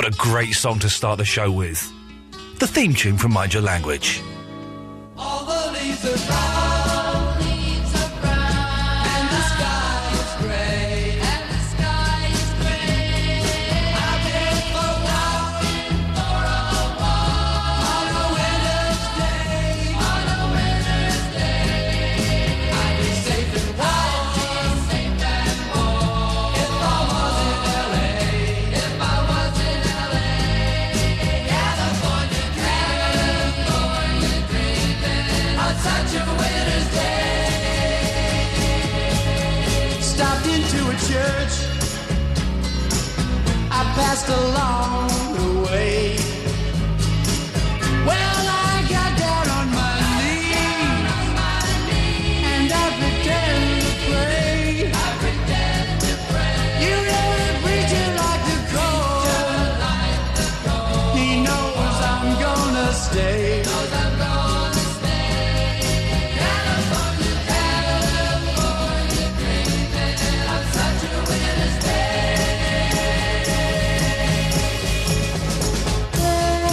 What a great song to start the show with. The theme tune from Mind Your Language. All the leaves are brown, and the sky is grey, I've been for walking for a walk on a winter's day, I'd be safe and warm, if I was in LA, California dreaming on such a winter's day. Stopped into a church, I passed along the way. Well, I got down on my knees, and I pretend to pray. You know the preacher like the cold. He knows I'm gonna stay.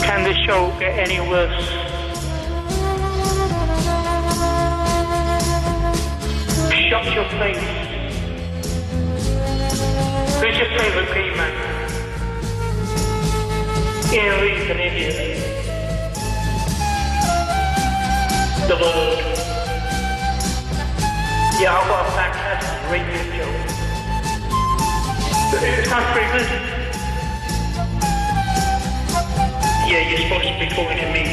Can this show get any worse? Shut your face. Who's your favourite gay man? Iain Reid's an idiot. The Lord. Yeah, I've got a fantastic radio show. It sounds pretty good. Yeah, you're supposed to be talking to me.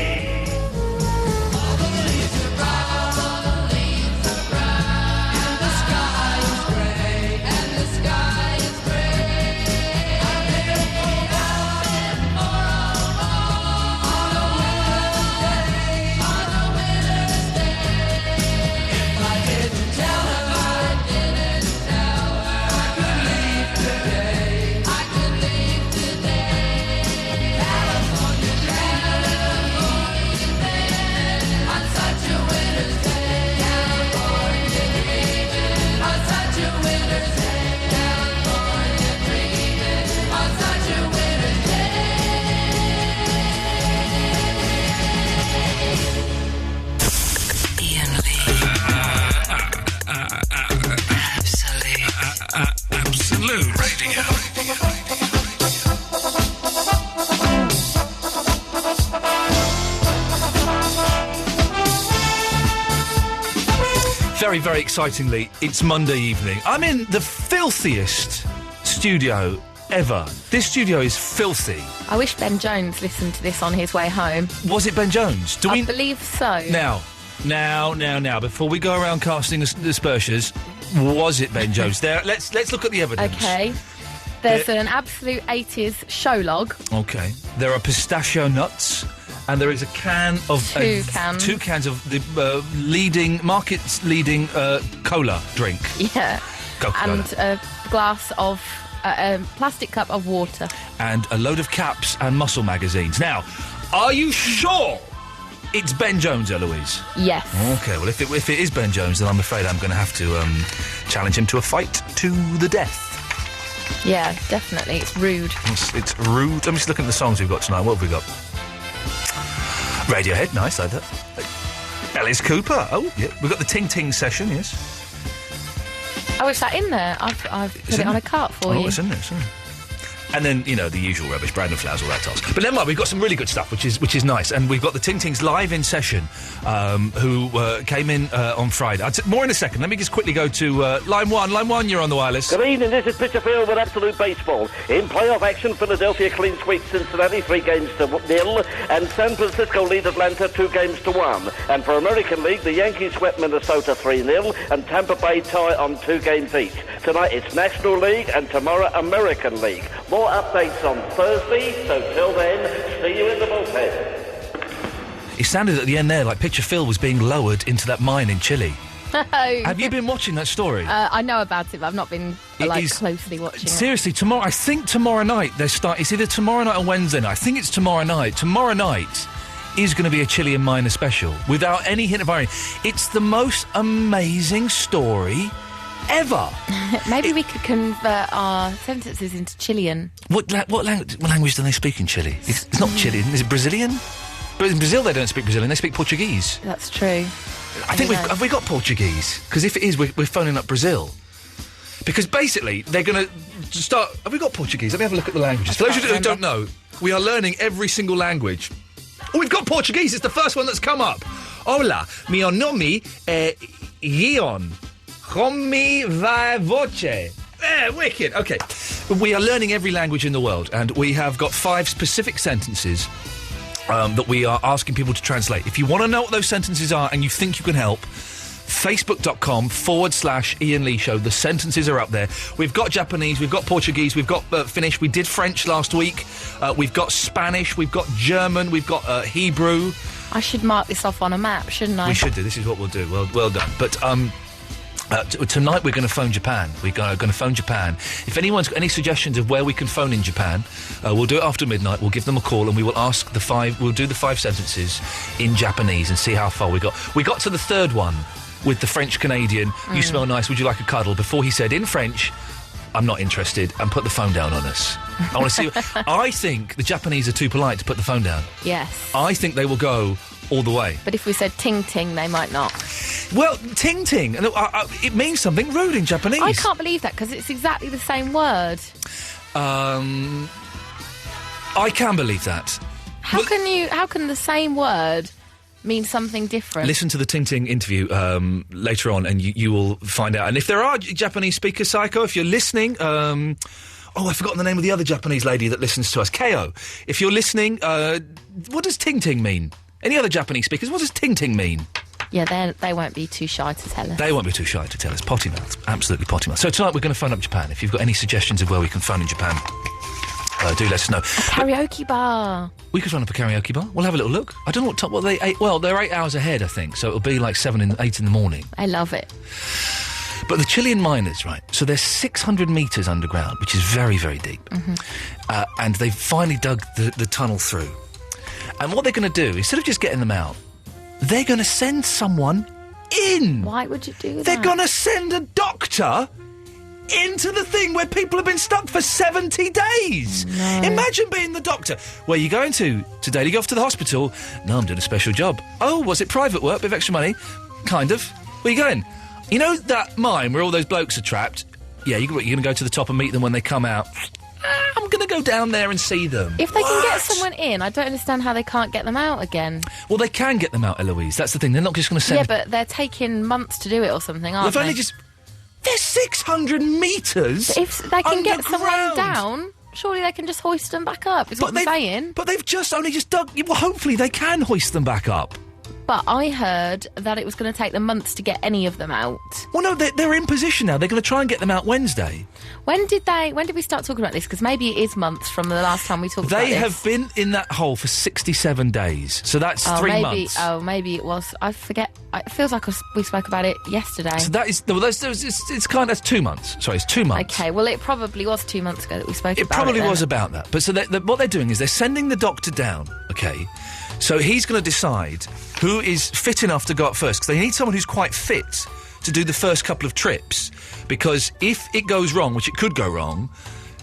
Absolute Radio. Very, very excitingly, it's Monday evening. I'm in the filthiest studio ever. This studio is filthy. I wish Ben Jones listened to this on his way home. Was it Ben Jones? I believe so. Now, before we go around casting aspersions, was it Ben Jones? Let's look at the evidence. Okay. There's an absolute 80s show log. Okay. There are pistachio nuts, and there is a can of... Two cans of the market's leading cola drink. Yeah. Coca-Cola. And a glass of... a plastic cup of water. And a load of caps and muscle magazines. Now, are you sure it's Ben Jones, Eloise? Yes. Okay, well, if it is Ben Jones, then I'm afraid I'm going to have to challenge him to a fight to the death. Yeah, definitely. It's rude. It's rude. I'm just looking at the songs we've got tonight. What have we got? Radiohead, nice, like that. Alice Cooper, oh, yeah. We've got the Ting Ting session, yes. Oh, is that in there? I've put it on a cart for you. Oh, it's in there, And then, you know, the usual rubbish, Brandon Flowers, all that toss. But never mind, we've got some really good stuff, which is nice. And we've got the Ting Tings live in session, who came in on Friday. More in a second. Let me just quickly go to line one. Line one, you're on the wireless. Good evening, this is Pitcher Field with Absolute Baseball. In playoff action, Philadelphia clean sweep Cincinnati 3-0, and San Francisco lead Atlanta 2-1. And for American League, the Yankees swept Minnesota 3-0, and Tampa Bay tie on 2 games each. Tonight it's National League, and tomorrow American League. More updates on Thursday, so till then, see you in the bullpen. It sounded at the end there like Pitcher Phil was being lowered into that mine in Chile. Have you been watching that story? I know about it, but I've not been closely watching seriously, tomorrow, I think tomorrow night, it's either tomorrow night or Wednesday night. I think it's tomorrow night. Tomorrow night is going to be a Chilean miner special, without any hint of irony. It's the most amazing story ever. Maybe we could convert our sentences into Chilean. What language do they speak in Chile? It's not Chilean. Is it Brazilian? But in Brazil they don't speak Brazilian. They speak Portuguese. That's true. I think have we got Portuguese? Because if it is, we're phoning up Brazil. Because basically they're going to start. Have we got Portuguese? Let me have a look at the languages. For those of you who don't know, we are learning every single language. Oh, we've got Portuguese. It's the first one that's come up. Hola, mi nome é Iain. Come vai voce. Wicked. Okay. We are learning every language in the world, and we have got 5 specific sentences that we are asking people to translate. If you want to know what those sentences are and you think you can help, facebook.com/Iain Lee Show. The sentences are up there. We've got Japanese, we've got Portuguese, we've got Finnish, we did French last week, we've got Spanish, we've got German, we've got Hebrew. I should mark this off on a map, shouldn't I? We should do. This is what we'll do. Well done. But tonight we're going to phone Japan. We're going to phone Japan. If anyone's got any suggestions of where we can phone in Japan, we'll do it after midnight. We'll give them a call and we will ask we'll do the 5 sentences in Japanese and see how far we got. We got to the 3rd one with the French Canadian. You smell nice, would you like a cuddle? Before he said in French, I'm not interested, and put the phone down on us. I want to see. I think the Japanese are too polite to put the phone down. Yes. I think they will go all the way. But if we said ting ting, they might not. Well, ting ting, it means something rude in Japanese. I can't believe that, because it's exactly the same word. I can believe that. How can the same word mean something different? Listen to the Ting Ting interview later on and you will find out. And if there are Japanese speakers, Psycho, if you're listening... I've forgotten the name of the other Japanese lady that listens to us. Ko. If you're listening, what does Ting Ting mean? Any other Japanese speakers, what does Ting Ting mean? Yeah, they won't be too shy to tell us. They won't be too shy to tell us. Potty mouth. Absolutely potty mouth. So tonight we're going to phone up Japan. If you've got any suggestions of where we can phone in Japan... do let us know. Karaoke bar. We could run up a karaoke bar. We'll have a little look. I don't know what they ate. Well, they're 8 hours ahead, I think, so it'll be like 8 in the morning. I love it. But the Chilean miners, right, so they're 600 metres underground, which is very, very deep. Mm-hmm. And they've finally dug the tunnel through. And what they're going to do, instead of just getting them out, they're going to send someone in. Why would you do that? They're going to send a doctor into the thing where people have been stuck for 70 days. No. Imagine being the doctor. Where are you going to today? Do you go off to the hospital? No, I'm doing a special job. Oh, was it private work? Bit of extra money? Kind of. Where are you going? You know that mine where all those blokes are trapped? Yeah, you're going to go to the top and meet them when they come out. I'm going to go down there and see them. If they can get someone in, I don't understand how they can't get them out again. Well, they can get them out, Eloise. That's the thing. They're not just going to send... Yeah, but they're taking months to do it or something, aren't They've only just... They're 600 metres If they can get someone underground. down, surely they can just hoist them back up, is what I'm saying. But they've just only just dug... Well, hopefully they can hoist them back up. But I heard that it was going to take them months to get any of them out. Well, no, they're in position now. They're going to try and get them out Wednesday. When did we start talking about this? Because maybe it is months from the last time we talked about this. They have been in that hole for 67 days. So that's 3 months. Oh, maybe it was. I forget. It feels like we spoke about it yesterday. So that is... Well, it's kind of... That's 2 months. Sorry, it's 2 months. Okay, well, it probably was 2 months ago that we spoke about it. It probably was about that. But so what they're doing is they're sending the doctor down, okay? So he's going to decide who is fit enough to go up first, because they need someone who's quite fit to do the first couple of trips. Because if it goes wrong, which it could go wrong...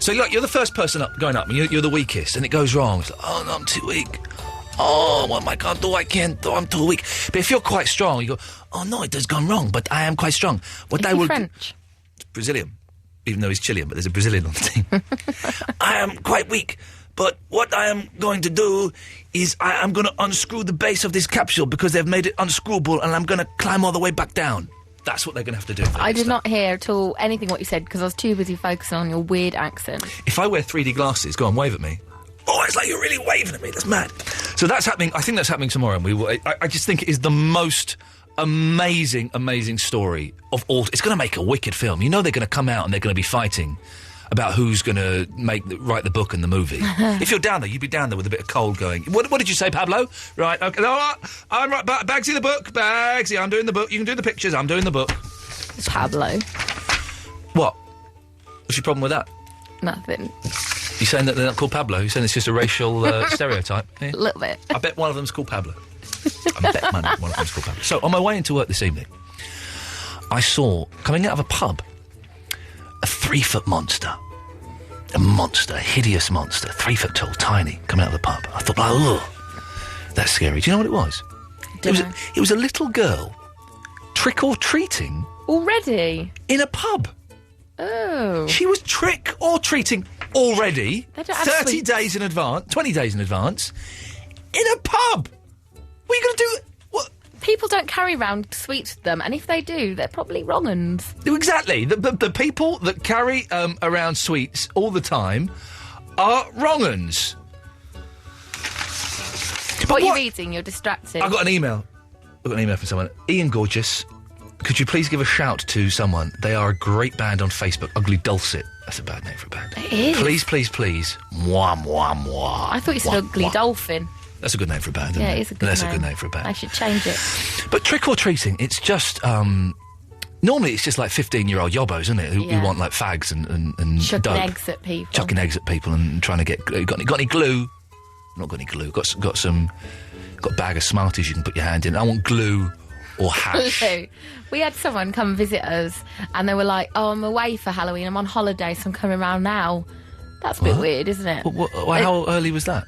So you're the first person going up, and you're the weakest, and it goes wrong. It's like, oh, no, I'm too weak. Oh, what am I going to do? I can't do. I'm too weak. But if you're quite strong, you go, oh, no, it has gone wrong, but I am quite strong. What I will French? Brazilian. Even though he's Chilean, but there's a Brazilian on the team. I am quite weak. But what I am going to do is I am going to unscrew the base of this capsule because they've made it unscrewable, and I'm going to climb all the way back down. That's what they're going to have to do. I did not hear at all anything what you said because I was too busy focusing on your weird accent. If I wear 3D glasses, go on, wave at me. Oh, it's like you're really waving at me. That's mad. So that's happening. I think that's happening tomorrow. And we will. I just think it is the most amazing, amazing story of all. It's going to make a wicked film. You know they're going to come out and they're going to be fighting about who's going to write the book and the movie. If you're down there, you'd be down there with a bit of cold going. What did you say, Pablo? Right, okay. No, I'm right. Bagsy the book. Bagsy, I'm doing the book. You can do the pictures. I'm doing the book. Pablo. What? What's your problem with that? Nothing. You saying that they're not called Pablo? You saying it's just a racial stereotype? Yeah? A little bit. I bet one of them's called Pablo. I bet money one of them's called Pablo. So, on my way into work this evening, I saw, coming out of a pub, 3-foot monster. A monster, a hideous monster, 3 foot tall, tiny, coming out of the pub. I thought, oh, that's scary. Do you know what it was? It was a little girl trick-or-treating. Already? In a pub. Oh. She was trick-or-treating already, They don't have 30 sweets. days in advance, 20 days in advance, in a pub. What are you going to do? What? People don't carry around sweets with them, and if they do, they're probably wrong uns. Exactly. The people that carry around sweets all the time are wrong-uns. What are you reading? You're distracted. I got an email. From someone. Ian Gorgeous, could you please give a shout to someone? They are a great band on Facebook. Ugly Dulcet. That's a bad name for a band. It is. Please, please, please. Mwah, mwah, mwah. I thought you said Ugly Dolphin. That's a good name for a band, isn't it? Yeah, it is a good name. That's a good name for a band. I should change it. But trick-or-treating, it's just... normally it's just like 15-year-old yobbos, isn't it? Who want like fags and Chucking dope. eggs at people. Chucking eggs at people and trying to get... Got any glue? Not got any glue. Got a bag of Smarties you can put your hand in. I want glue or hash. Glue. We had someone come visit us and they were like, oh, I'm away for Halloween, I'm on holiday, so I'm coming around now. That's a bit weird, isn't it? How early was that?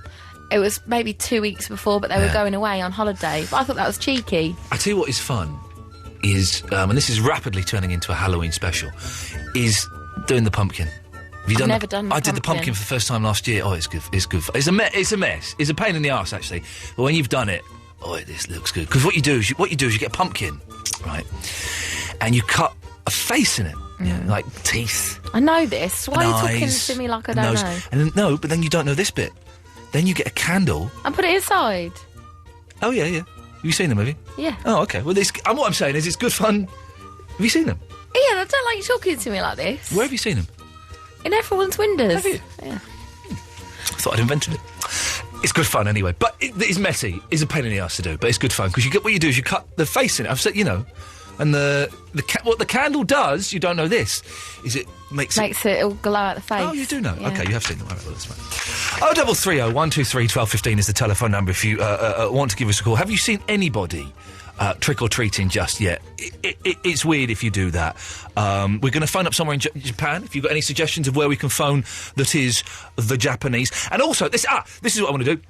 It was maybe 2 weeks before, but they were going away on holiday. But I thought that was cheeky. I tell you what is fun is, and this is rapidly turning into a Halloween special, is doing the pumpkin. Have you I've done never done the I did the pumpkin for the first time last year. Oh, it's good. It's good. It's a mess. It's a pain in the arse, actually. But when you've done it, this looks good. Because what you do is you get a pumpkin, right? And you cut a face in it, like teeth. I know this. Why are you talking eyes, to me like I don't nose. know? And then, but then you don't know this bit. Then you get a candle. And put it inside. Oh, yeah. Have you seen them, have you? Yeah. Oh, okay. Well, what I'm saying is it's good fun. Have you seen them? Ian, I don't like you talking to me like this. Where have you seen them? In everyone's windows. Have you? Yeah. I thought I'd invented it. It's good fun anyway, but it's messy. It's a pain in the ass to do, but it's good fun because what you do is you cut the face in it. I've said, and what the candle does, you don't know this, is it makes it all glow out the face. Oh, you do know. Yeah. Okay, you have seen them. All right, well, that's fine. 0330 123 1215 is the telephone number if you want to give us a call. Have you seen anybody trick-or-treating just yet? It's weird if you do that. We're going to phone up somewhere in Japan. If you've got any suggestions of where we can phone that is the Japanese. And also, this is what I want to do.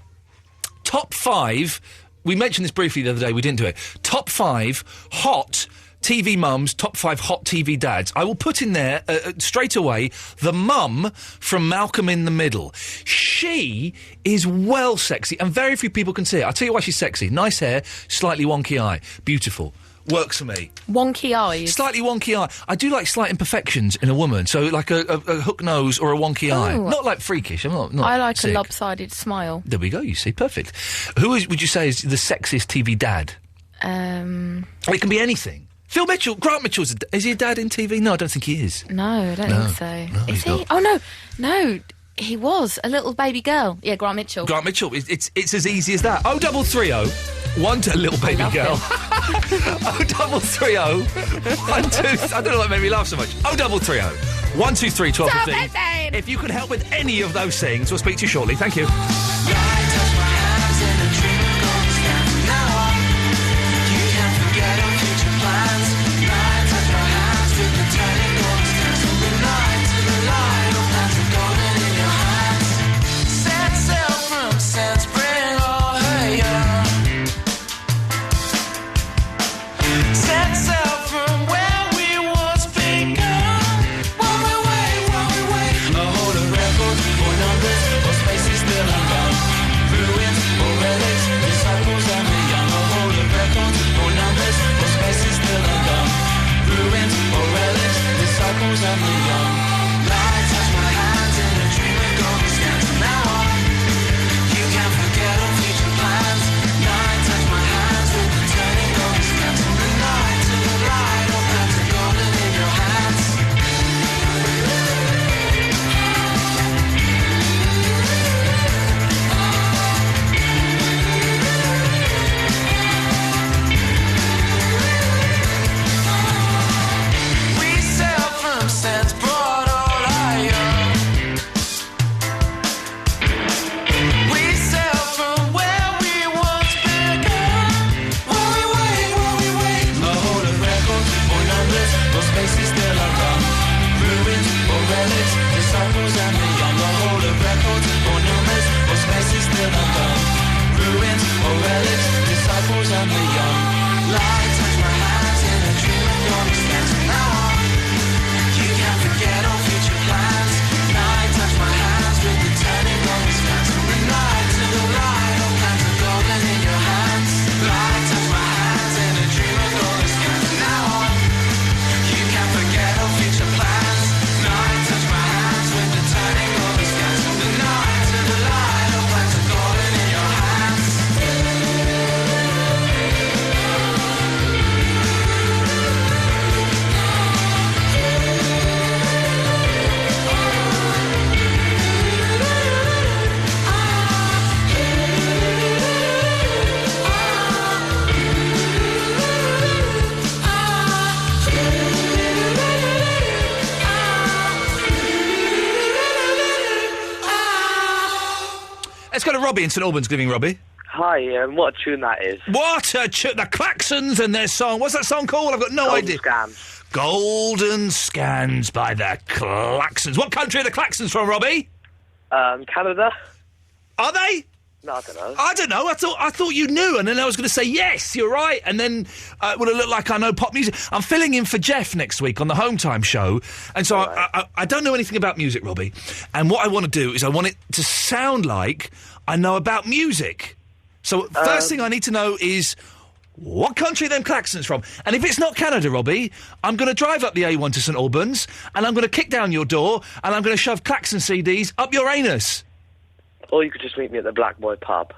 Top 5, we mentioned this briefly the other day, we didn't do it. Top 5 hot TV mums, top 5 hot TV dads. I will put in there, straight away, the mum from Malcolm in the Middle. She is well sexy, and very few people can see it. I'll tell you why she's sexy. Nice hair, slightly wonky eye. Beautiful. Works for me. Wonky eyes. Slightly wonky eye. I do like slight imperfections in a woman, so like a hook nose or a wonky eye. Not like freakish, I'm not I like sick. a lopsided smile. There we go, you see, perfect. Would you say is the sexiest TV dad? It can be anything. Phil Mitchell, Grant Mitchell's is he a dad in TV? No, I don't think he is. No, I don't think so. No, is he's he? not. Oh, no, he was a little baby girl. Yeah, Grant Mitchell. Grant Mitchell, it's as easy as that. 0330 one to a little baby girl. 0330 I don't know what made me laugh so much. 0330 123 1215. If you can help with any of those things, we'll speak to you shortly. Thank you. and the young. Light touch my hands in a dream of your expanse. From now on, you can forget all future plans. Night touch my hands with the turning of the stars. From the night to the light, all plans are golden in your hands. Light touch my hands in a dream of your expanse. From now on, you can forget all future plans. Night touch my hands with the turning of the stars. From the night to the light, all plans are golden in your hands. Let's go to Robbie in St Albans. Good evening, Robbie. Hi, Ian. What a tune that is. What a tune! The Klaxons and their song. What's that song called? I've got no idea. Scans. Golden Scans by the Klaxons. What country are the Klaxons from, Robbie? Canada? Are they? No, I don't know. I don't know. I thought you knew, and then I was going to say yes, you're right, and then it would have looked like I know pop music. I'm filling in for Jeff next week on the Home Time show, and so I don't know anything about music, Robbie. And what I want to do is I want it to sound like I know about music. So first thing I need to know is what country are them Klaxons from? And if it's not Canada, Robbie, I'm going to drive up the A1 to St Albans, and I'm going to kick down your door, and I'm going to shove Klaxon CDs up your anus. Or you could just meet me at the Black Boy pub.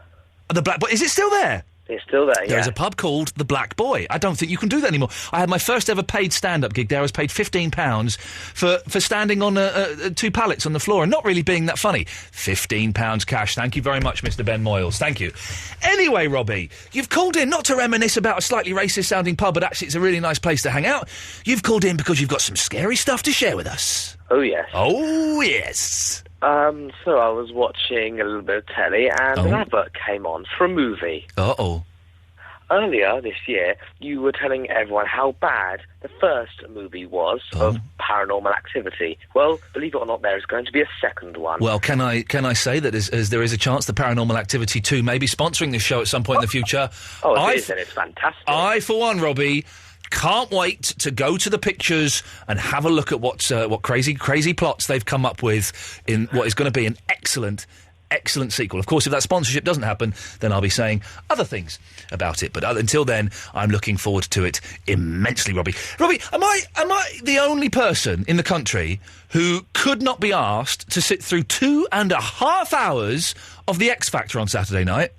The Black Boy, is it still there? It's still there, There is a pub called The Black Boy. I don't think you can do that anymore. I had my first ever paid stand-up gig there. I was paid £15 for standing on 2 pallets on the floor and not really being that funny. £15 cash. Thank you very much, Mr. Ben Moyles. Thank you. Anyway, Robbie, you've called in not to reminisce about a slightly racist-sounding pub, but actually it's a really nice place to hang out. You've called in because you've got some scary stuff to share with us. Oh, yes. Oh, yes. So I was watching a little bit of telly and an advert came on for a movie. Uh-oh. Earlier this year, you were telling everyone how bad the first movie was of Paranormal Activity. Well, believe it or not, there is going to be a second one. Well, can I say that as there is a chance that Paranormal Activity 2 may be sponsoring this show at some point in the future? Oh, it is, and it's fantastic. I, for one, Robbie, can't wait to go to the pictures and have a look at what crazy plots they've come up with in what is going to be an excellent sequel. Of course, if that sponsorship doesn't happen, then I'll be saying other things about it. But until then, I'm looking forward to it immensely, Robbie. Robbie, am I the only person in the country who could not be asked to sit through 2.5 hours of The X Factor on Saturday night?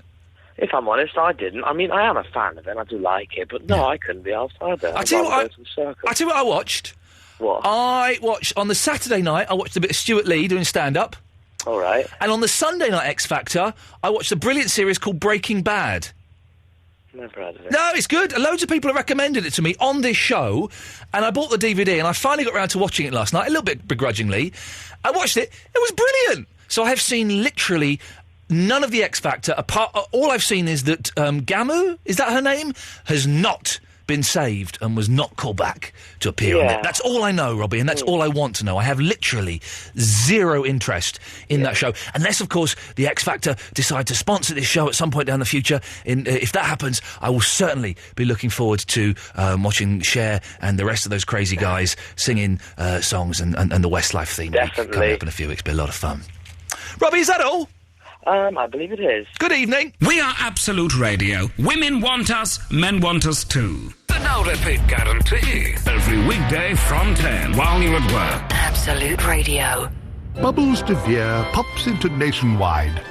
If I'm honest, I didn't. I mean, I am a fan of it, I do like it, but no, I couldn't be asked either. I tell you what I watched. What? I watched, on the Saturday night, I watched a bit of Stuart Lee doing stand-up. All right. And on the Sunday night X Factor, I watched a brilliant series called Breaking Bad. Never heard of it. No, it's good. Loads of people have recommended it to me on this show, and I bought the DVD, and I finally got around to watching it last night, a little bit begrudgingly. I watched it. It was brilliant. So I have seen literally none of the X Factor. All I've seen is that Gamu, is that her name, has not been saved and was not called back to appear on it. That's all I know, Robbie, and that's all I want to know. I have literally zero interest in that show, unless, of course, the X Factor decide to sponsor this show at some point down the future. If that happens, I will certainly be looking forward to watching Cher and the rest of those crazy guys singing songs and the Westlife theme. Definitely. Coming up in a few weeks. Be a lot of fun. Robbie, is that all? I believe it is. Good evening. We are Absolute Radio. Women want us, men want us too. The no repeat guarantee. Every weekday from 10 while you're at work. Absolute Radio. Bubbles de Vere pops into Nationwide.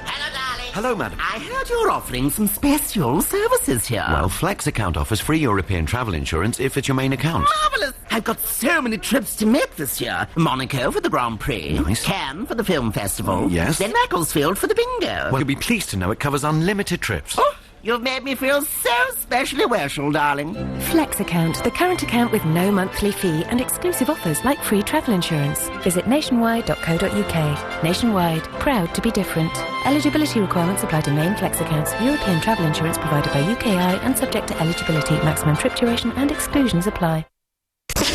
Hello, madam. I heard you're offering some special services here. Well, Flex account offers free European travel insurance if it's your main account. Marvellous! I've got so many trips to make this year. Monaco for the Grand Prix. Nice. Cannes for the film festival. Yes. Then Macclesfield for the bingo. Well, you'll be pleased to know it covers unlimited trips. Oh, you've made me feel so specially special, darling. Flex account, the current account with no monthly fee and exclusive offers like free travel insurance. Visit nationwide.co.uk. Nationwide, proud to be different. Eligibility requirements apply to main Flex accounts. European travel insurance provided by UKI and subject to eligibility. Maximum trip duration and exclusions apply.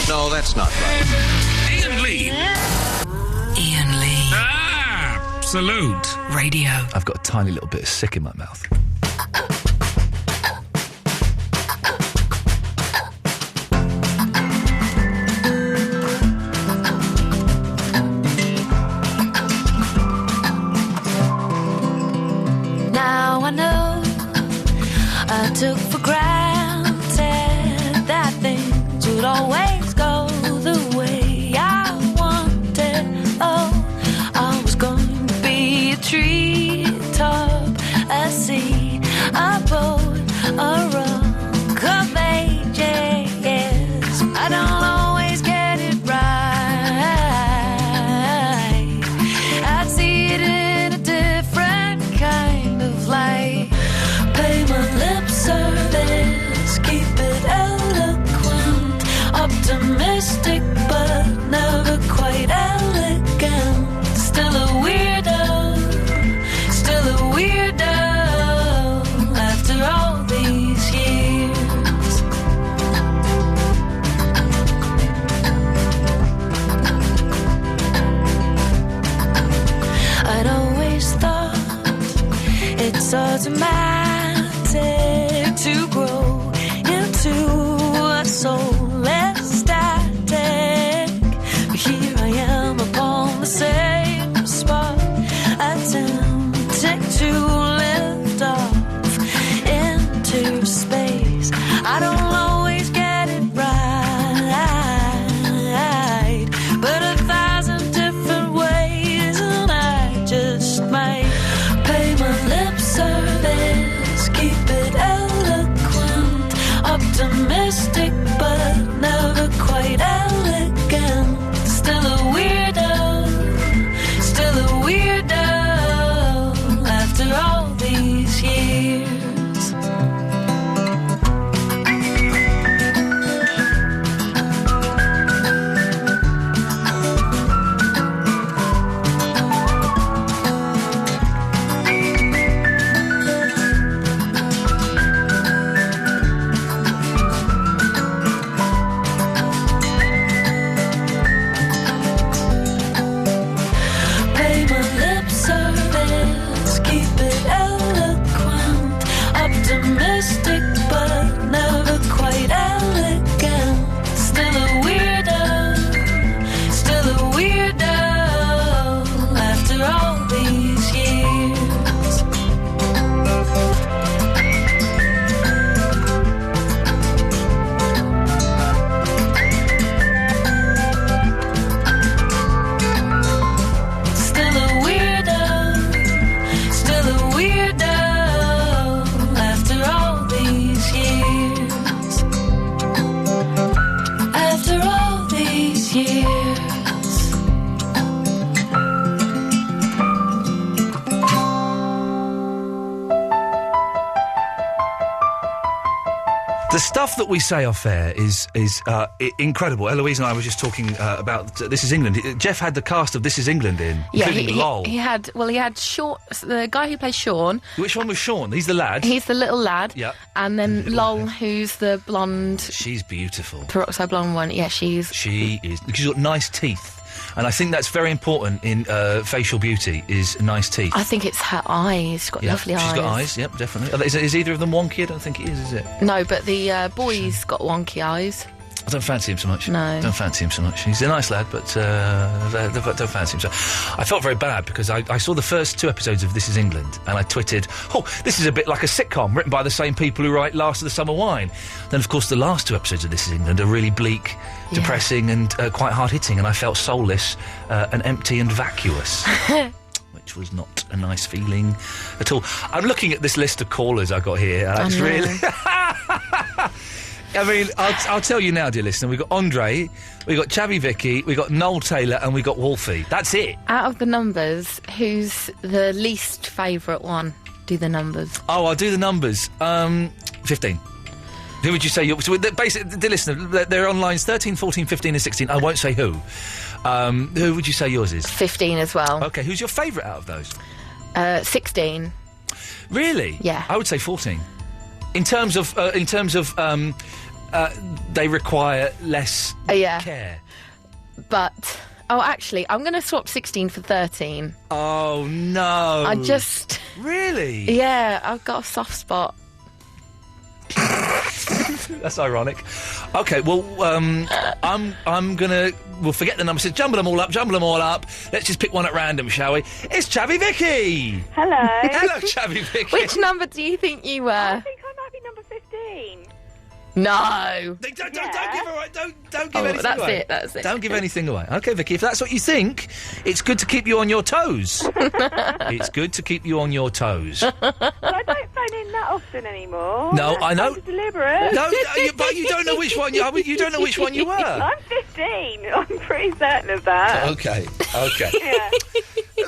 No, that's not right. Iain Lee. Iain Lee. Absolute Radio. I've got a tiny little bit of sick in my mouth. took for granted that things would always go the way I wanted. Oh, I was going to be a treetop, a sea, a boat, a rock of ages. I don't always get it right. I see it in a different kind of light. Pay my lip service, keep it eloquent, optimistic but never quite elegant. Still a weirdo, still a weirdo after all these years. I'd always thought it's automatic to grow into a soulless static. But here I am upon the same spot, attempting to lift off into space. I don't always get it right, but 1,000 different ways, and I just might pay my lip service, keep it eloquent, optimistic but never quite elegant. Still a weirdo, still a weirdo after all these years. Pay my lip service, keep it eloquent, optimistic but never quite elegant. Still a weirdo, still a weirdo after all these years. Still a weirdo, still a weirdo after all these years. After all these years. The stuff that we say off air is incredible. Eloise and I were just talking about This Is England. Jeff had the cast of This Is England in, including Lol. He had Sean, the guy who plays Sean. Which one was Sean? He's the lad. He's the little lad. Yeah. And then Lol, who's the blonde, She's beautiful. peroxide blonde one. Yeah, She is. She's got nice teeth. And I think that's very important in facial beauty, is nice teeth. I think it's her eyes. She's got lovely eyes. She's got eyes, yep, definitely. Is either of them wonky? I don't think it is it? No, but the boy's got wonky eyes. I don't fancy him so much. No. Don't fancy him so much. He's a nice lad, but don't fancy him so. I felt very bad because I saw the first 2 episodes of This Is England and I twittered, oh, this is a bit like a sitcom written by the same people who write Last of the Summer Wine. Then, of course, the last 2 episodes of This Is England are really bleak, depressing and quite hard-hitting, and I felt soulless and empty and vacuous. Which was not a nice feeling at all. I'm looking at this list of callers I got here. It's really... I mean, I'll tell you now, dear listener, we've got Andre, we've got Chavy Vicky, we've got Noel Taylor, and we've got Wolfie. That's it. Out of the numbers, who's the least favourite one? Do the numbers. Oh, I'll do the numbers. 15. Who would you say? So basically, dear listener, they're on lines 13, 14, 15 and 16. I won't say who. Who would you say yours is? 15 as well. OK, who's your favourite out of those? 16. Really? Yeah. I would say 14. In terms of, they require less care. But, actually, I'm going to swap 16 for 13. Oh, no. I just... Really? Yeah, I've got a soft spot. That's ironic. OK, well, I'm gonna... We'll forget the numbers. Jumble them all up. Let's just pick one at random, shall we? It's Chavy Vicky! Hello. Hello, Chavy Vicky. Which number do you think you were? I think I might be number No. Don't give her. Don't give anything that's away. That's it. Don't give anything away. Okay, Vicky. If that's what you think, it's good to keep you on your toes. It's good to keep you on your toes. Well, I don't phone in that often anymore. No, I know. It's deliberate. No, but you don't know which one. You don't know which one you were. I'm 15. I'm pretty certain of that. Okay. Yeah.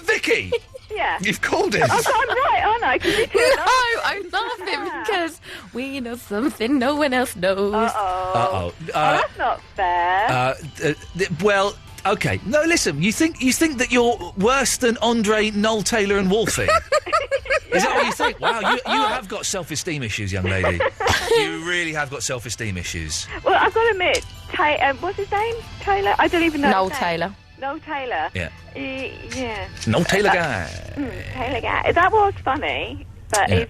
Vicky. Yeah. You've called it. I'm right, aren't I? No, I'm laughing because we know something no one else knows. Uh-oh. That's not fair. Well, okay. No, listen. You think that you're worse than Andre, Noel Taylor, and Wolfie? Is that what you think? Wow, you have got self-esteem issues, young lady. You really have got self-esteem issues. Well, I've got to admit, what's his name? Taylor? I don't even know. Noel Taylor. Noel Taylor. Yeah. Yeah. Noel Taylor guy. Taylor guy. That was funny, but his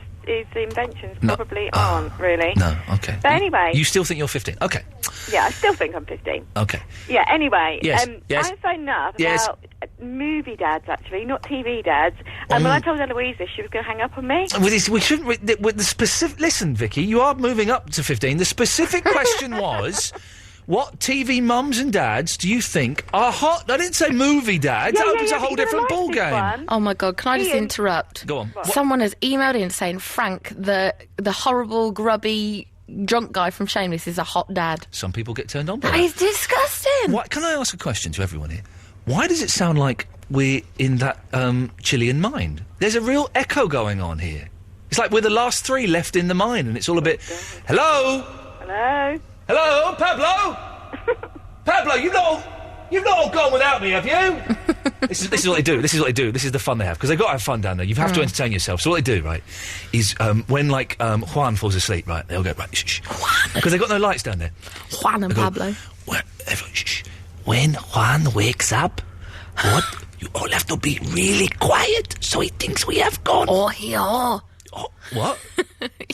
inventions probably aren't really. No, okay. But anyway. You still think you're 15? Okay. Yeah, I still think I'm 15. Okay. Yeah, anyway. Yes. I'm phoning up about movie dads, actually, not TV dads. And when I told Eloise this, she was going to hang up on me. We shouldn't... With the specific... Listen, Vicky, you are moving up to 15. The specific question was... What TV mums and dads do you think are hot? I didn't say movie dads. That opens a whole different ballgame. Oh my God! Can I just interrupt? Go on. Someone has emailed in saying Frank, the horrible, grubby, drunk guy from Shameless, is a hot dad. Some people get turned on by that. Is disgusting. What? Can I ask a question to everyone here? Why does it sound like we're in that Chilean mine? There's a real echo going on here. It's like we're the last three left in the mine, and it's all a bit. Hello. Hello. Hello, Pablo! Pablo, you've not all gone without me, have you? This is what they do. This is the fun they have, because they've got to have fun down there. You have to entertain yourself. So what they do, right, is when, Juan falls asleep, right, they'll go, right, shh, because they've got no lights down there. Juan and Pablo. Shh. When Juan wakes up, what? You all have to be really quiet, so he thinks we have gone. Oh, what?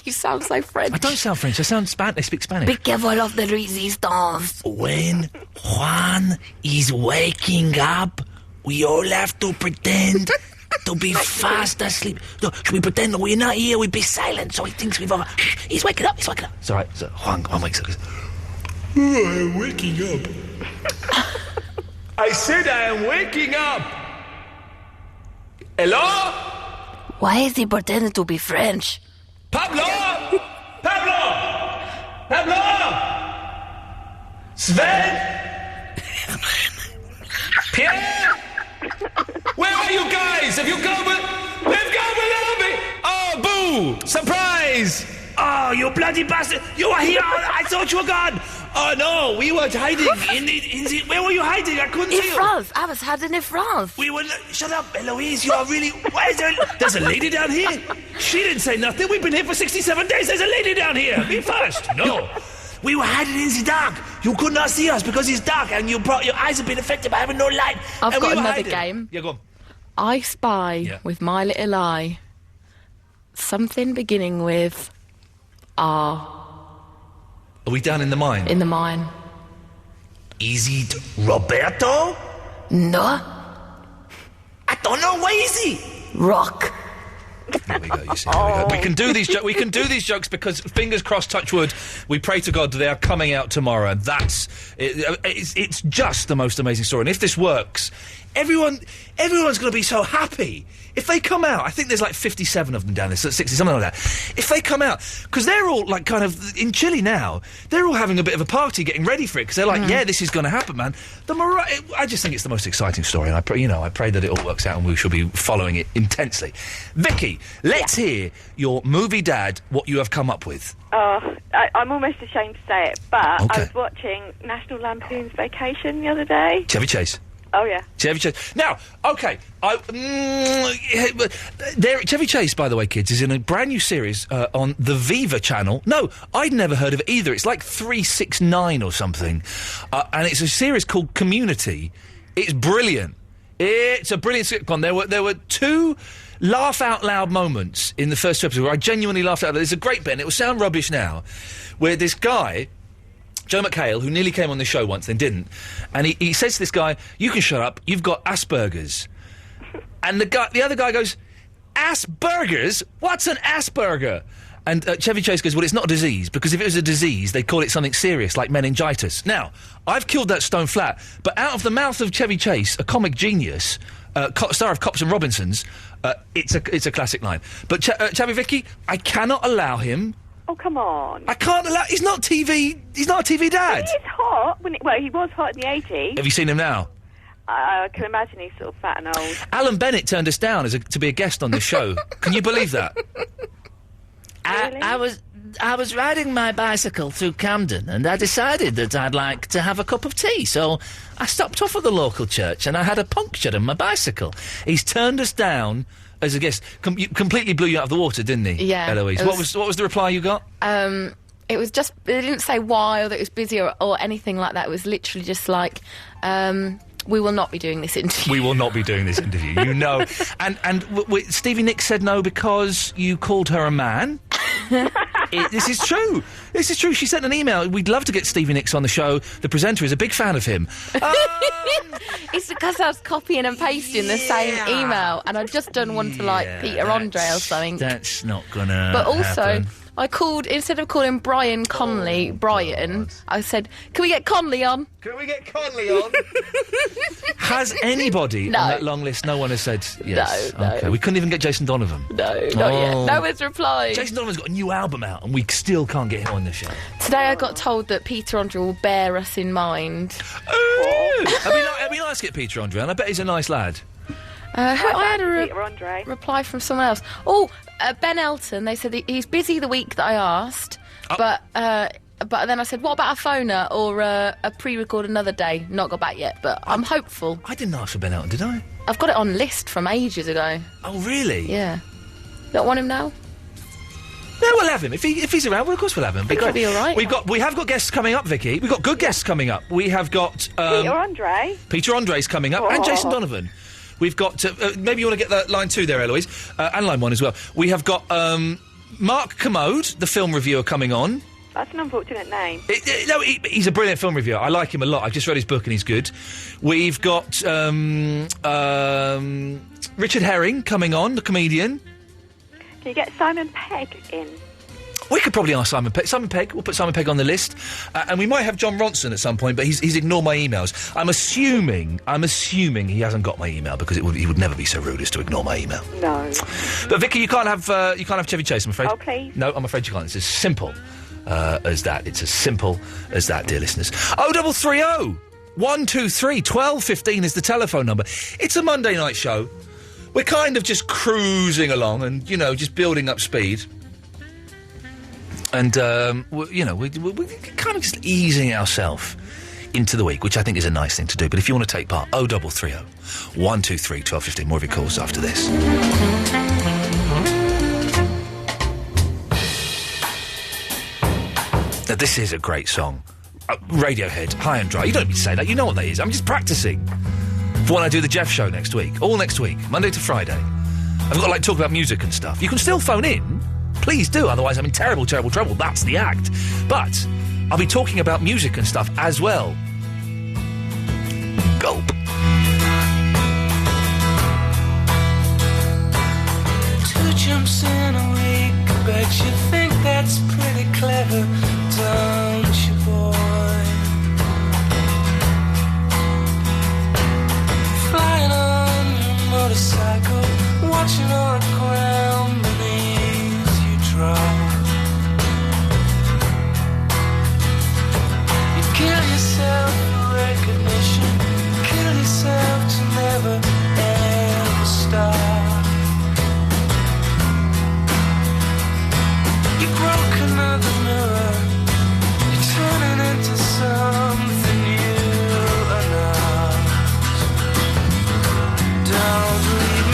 You sound so French. I don't sound French. I sound Spanish. They speak Spanish. Be careful of the resistance. When Juan is waking up, we all have to pretend to be fast asleep. No, should we pretend that we're not here? We be silent, so he thinks we've all... Shh, he's waking up. It's all right. So Juan wakes up. Goes, I'm waking up. I said I am waking up. Hello? Why is he pretending to be French? Pablo! Sven! Pierre! Where are you guys? Have you gone without me? Oh, boo! Surprise! Oh, you bloody bastard! You were here! I thought you were gone! Oh, no, we were hiding in the... Where were you hiding? I couldn't see you. In France. I was hiding in France. We were... Shut up, Eloise. You are really... Why is there... There's a lady down here. She didn't say nothing. We've been here for 67 days. There's a lady down here. Be fast. No. We were hiding in the dark. You could not see us because it's dark and your eyes have been affected by having no light. I've got another game. Yeah, go on. I spy with my little eye something beginning with R. Are we down in the mine? In the mine. Is it Roberto? No. I don't know. Where is he? Rock. There we go, you see. There we go. We can do these jokes because, fingers crossed, touch wood, we pray to God that they are coming out tomorrow. And it's just the most amazing story. And if this works, everyone's going to be so happy. If they come out, I think there's like 57 of them down there, so 60, something like that. If they come out, because they're all like kind of, in Chile now, they're all having a bit of a party getting ready for it, because they're like, yeah, this is going to happen, man. I just think it's the most exciting story, and I pray that it all works out and we shall be following it intensely. Vicky, let's hear your movie dad, what you have come up with. I'm almost ashamed to say it, but I was watching National Lampoon's Vacation the other day. Chevy Chase. Oh, yeah. Chevy Chase. Now, okay, Chevy Chase, by the way, kids, is in a brand new series on the Viva channel. No, I'd never heard of it either. It's like 369 or something. And it's a series called Community. It's brilliant. It's a brilliant sitcom. There were two laugh-out-loud moments in the first episode where I genuinely laughed out loud. There's a great bit, and it will sound rubbish now, where this guy... Joe McHale, who nearly came on the show once, then didn't, and he says to this guy, "You can shut up. You've got Asperger's." And the other guy goes, "Asperger's? What's an Asperger?" And Chevy Chase goes, well, it's not a disease, because if it was a disease, they'd call it something serious, like meningitis. Now, I've killed that stone flat, but out of the mouth of Chevy Chase, a comic genius, star of Cops and Robinsons, it's a classic line. But Chavy Vicky, I cannot allow him... Oh, come on. I can't allow... He's not a TV dad. He is hot. He was hot in the 80s. Have you seen him now? I can imagine he's sort of fat and old. Alan Bennett turned us down to be a guest on this show. Can you believe that? Really? I was riding my bicycle through Camden, and I decided that I'd like to have a cup of tea, so I stopped off at the local church and I had a puncture in my bicycle. He's turned us down as a guest. Completely blew you out of the water, didn't he? Yeah. Eloise, what was the reply you got? It was just, it didn't say why or that it was busy or anything like that. It was literally just like, we will not be doing this interview. We will not be doing this interview, you know. And Stevie Nicks said no because you called her a man. This is true. This is true. She sent an email. We'd love to get Stevie Nicks on the show. The presenter is a big fan of him. It's because I was copying and pasting the same email, and I'd just done one to, like, Peter Andre or something. That's not gonna But also... happen. I called, instead of calling Brian Conley, Brian, I said, can we get Conley on? Can we get Conley on? Has anybody on that long list, no one has said yes? No. Okay, we couldn't even get Jason Donovan? No, not yet. No one's replied. Jason Donovan's got a new album out and we still can't get him on the show. Today I got told that Peter Andre will bear us in mind. It'd be nice to get Peter Andre, and I bet he's a nice lad. I had a Peter Andre. reply from someone else. Oh, Ben Elton, they said he's busy the week that I asked, but then I said, what about a phoner or a pre-record another day? Not got back yet, but I'm hopeful. I didn't ask for Ben Elton, did I? I've got it on list from ages ago. Oh, really? Yeah. Don't want him now? No, we'll have him. If he's around, well, of course we'll have him. It'll be all right. We have got guests coming up, Vicky. We've got good guests coming up. We have got... Peter Andre. Peter Andre's coming up, and Jason Donovan. We've got... maybe you want to get that line 2 there, Eloise, and line 1 as well. We have got Mark Commode, the film reviewer, coming on. That's an unfortunate name. He's a brilliant film reviewer. I like him a lot. I've just read his book and he's good. We've got Richard Herring coming on, the comedian. Can you get Simon Pegg in? We could probably ask Simon Pegg. Simon Pegg, we'll put Simon Pegg on the list. And we might have John Ronson at some point, but he's ignored my emails. I'm assuming he hasn't got my email, because he would never be so rude as to ignore my email. No. But Vicky, you can't have Chevy Chase, I'm afraid. Oh, please. No, I'm afraid you can't. It's as simple as that. It's as simple as that, dear listeners. 0330 123 1215 is the telephone number. It's a Monday night show. We're kind of just cruising along and, just building up speed. And, we're kind of just easing ourselves into the week, which I think is a nice thing to do. But if you want to take part, 0330 123 1215. More of your calls after this. Now, this is a great song. Radiohead, High and Dry. You don't need to say that. You know what that is. I'm just practising for when I do the Jeff show next week. All next week, Monday to Friday. I've got to, talk about music and stuff. You can still phone in. Please do, otherwise I'm in terrible, terrible trouble. That's the act. But I'll be talking about music and stuff as well. Gulp. 2 jumps in a week, bet you think that's pretty clever, don't you, boy? Flying on your motorcycle, watching on the ground beneath you drop. You kill yourself for recognition, kill yourself to never ever stop. You broke another mirror, you're turning into something you are not. Don't leave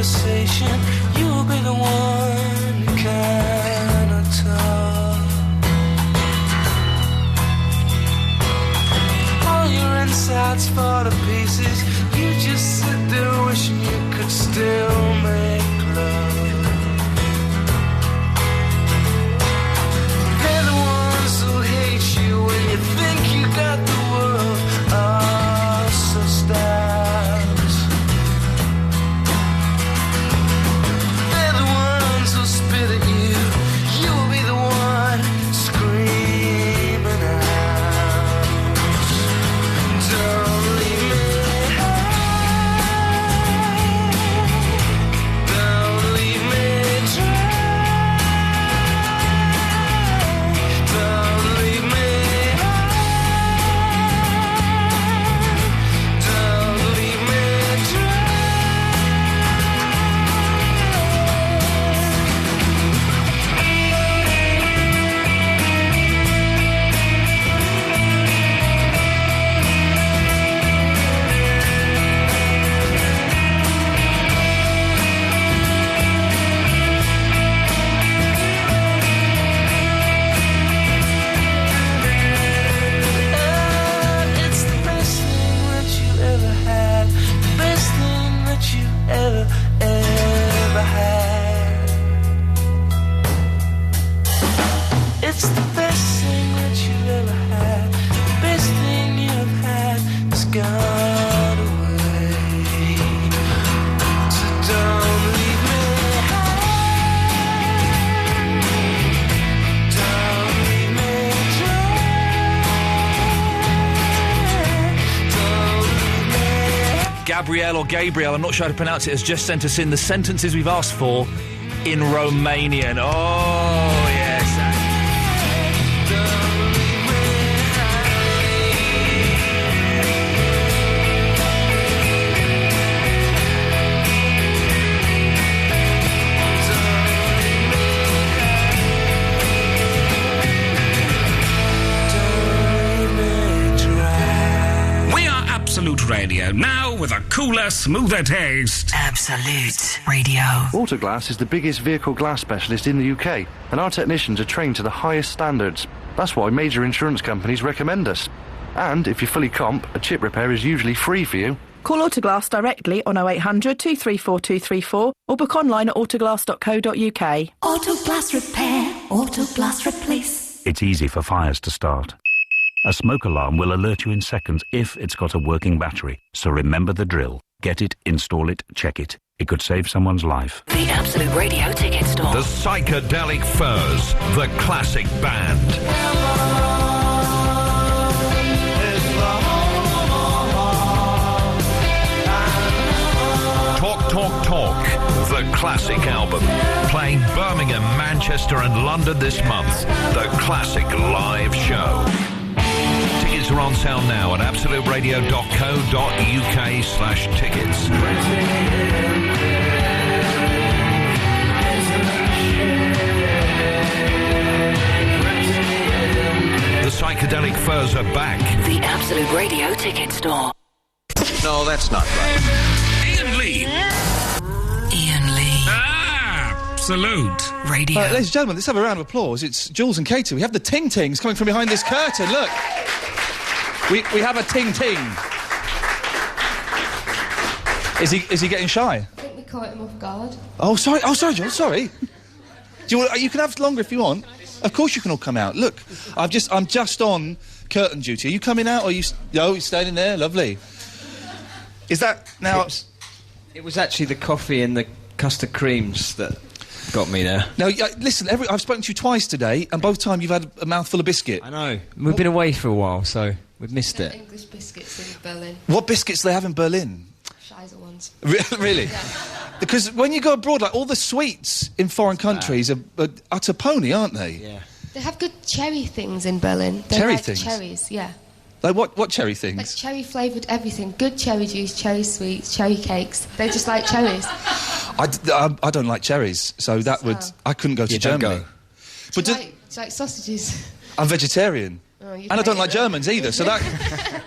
conversation. You'll be the one who cannot talk. All your insides fall to pieces. You just sit there wishing you could still make love. They're the ones who hate you when you think you got the world. Oh, so stars. They're the ones who spit at you. You'll be the one screaming out. Don't leave me high. Don't leave me dry. Don't leave me high. Don't leave me It's the best thing that you ever had. The best thing that you ever had. It's the best thing that you ever had. The best thing you've had has gone away. So don't leave me high. Don't leave me dry. Gabrielle or Gabriel, I'm not sure how to pronounce it, has just sent us in the sentences we've asked for in Romanian. Oh, yes. We are Absolute Radio, now with a cooler, smoother taste. Absolute Radio. Autoglass is the biggest vehicle glass specialist in the UK, and our technicians are trained to the highest standards. That's why major insurance companies recommend us. And if you're fully comp, a chip repair is usually free for you. Call Autoglass directly on 0800 234 234 or book online at autoglass.co.uk. Autoglass repair, Autoglass replace. It's easy for fires to start. A smoke alarm will alert you in seconds if it's got a working battery. So remember the drill. Get it, install it, check it. It could save someone's life. The Absolute Radio ticket store. The Psychedelic Furs, the classic band. Talk, the classic album. Playing Birmingham, Manchester and London this month. The classic live show. Tickets are on sale now at absoluteradio.co.uk/tickets. The Psychedelic Furs are back. The Absolute Radio ticket store. No, that's not right. Iain Lee. Ian Lee. Absolute Radio. Ladies and gentlemen, let's have a round of applause. It's Jules and Katie. We have the Ting Tings coming from behind this curtain. Look. We have a Ting Ting. Is he getting shy? I think we caught him off guard. Oh, sorry, Jules, sorry. You can have longer if you want. Of course you can all come out. Look, I'm just on curtain duty. Are you coming out or you're staying in there? Lovely. Is that now... It was actually the coffee and the custard creams that got me there. Now, listen, I've spoken to you twice today, and both times you've had a mouthful of biscuit. I know. We've been away for a while, so we've missed it. English biscuits in Berlin. What biscuits do they have in Berlin? Scheiße ones. Really? Yeah. Because when you go abroad, like, all the sweets in foreign countries are utter pony, aren't they? Yeah. They have good cherry things in Berlin. They Cherry like things? Cherries, yeah. Like what cherry things? Like cherry-flavoured everything. Good cherry juice, cherry sweets, cherry cakes. They just like cherries. I don't like cherries, so that would... I couldn't go to Germany. Go. But do you like sausages? I'm vegetarian. Oh, and I don't like Germans either, so that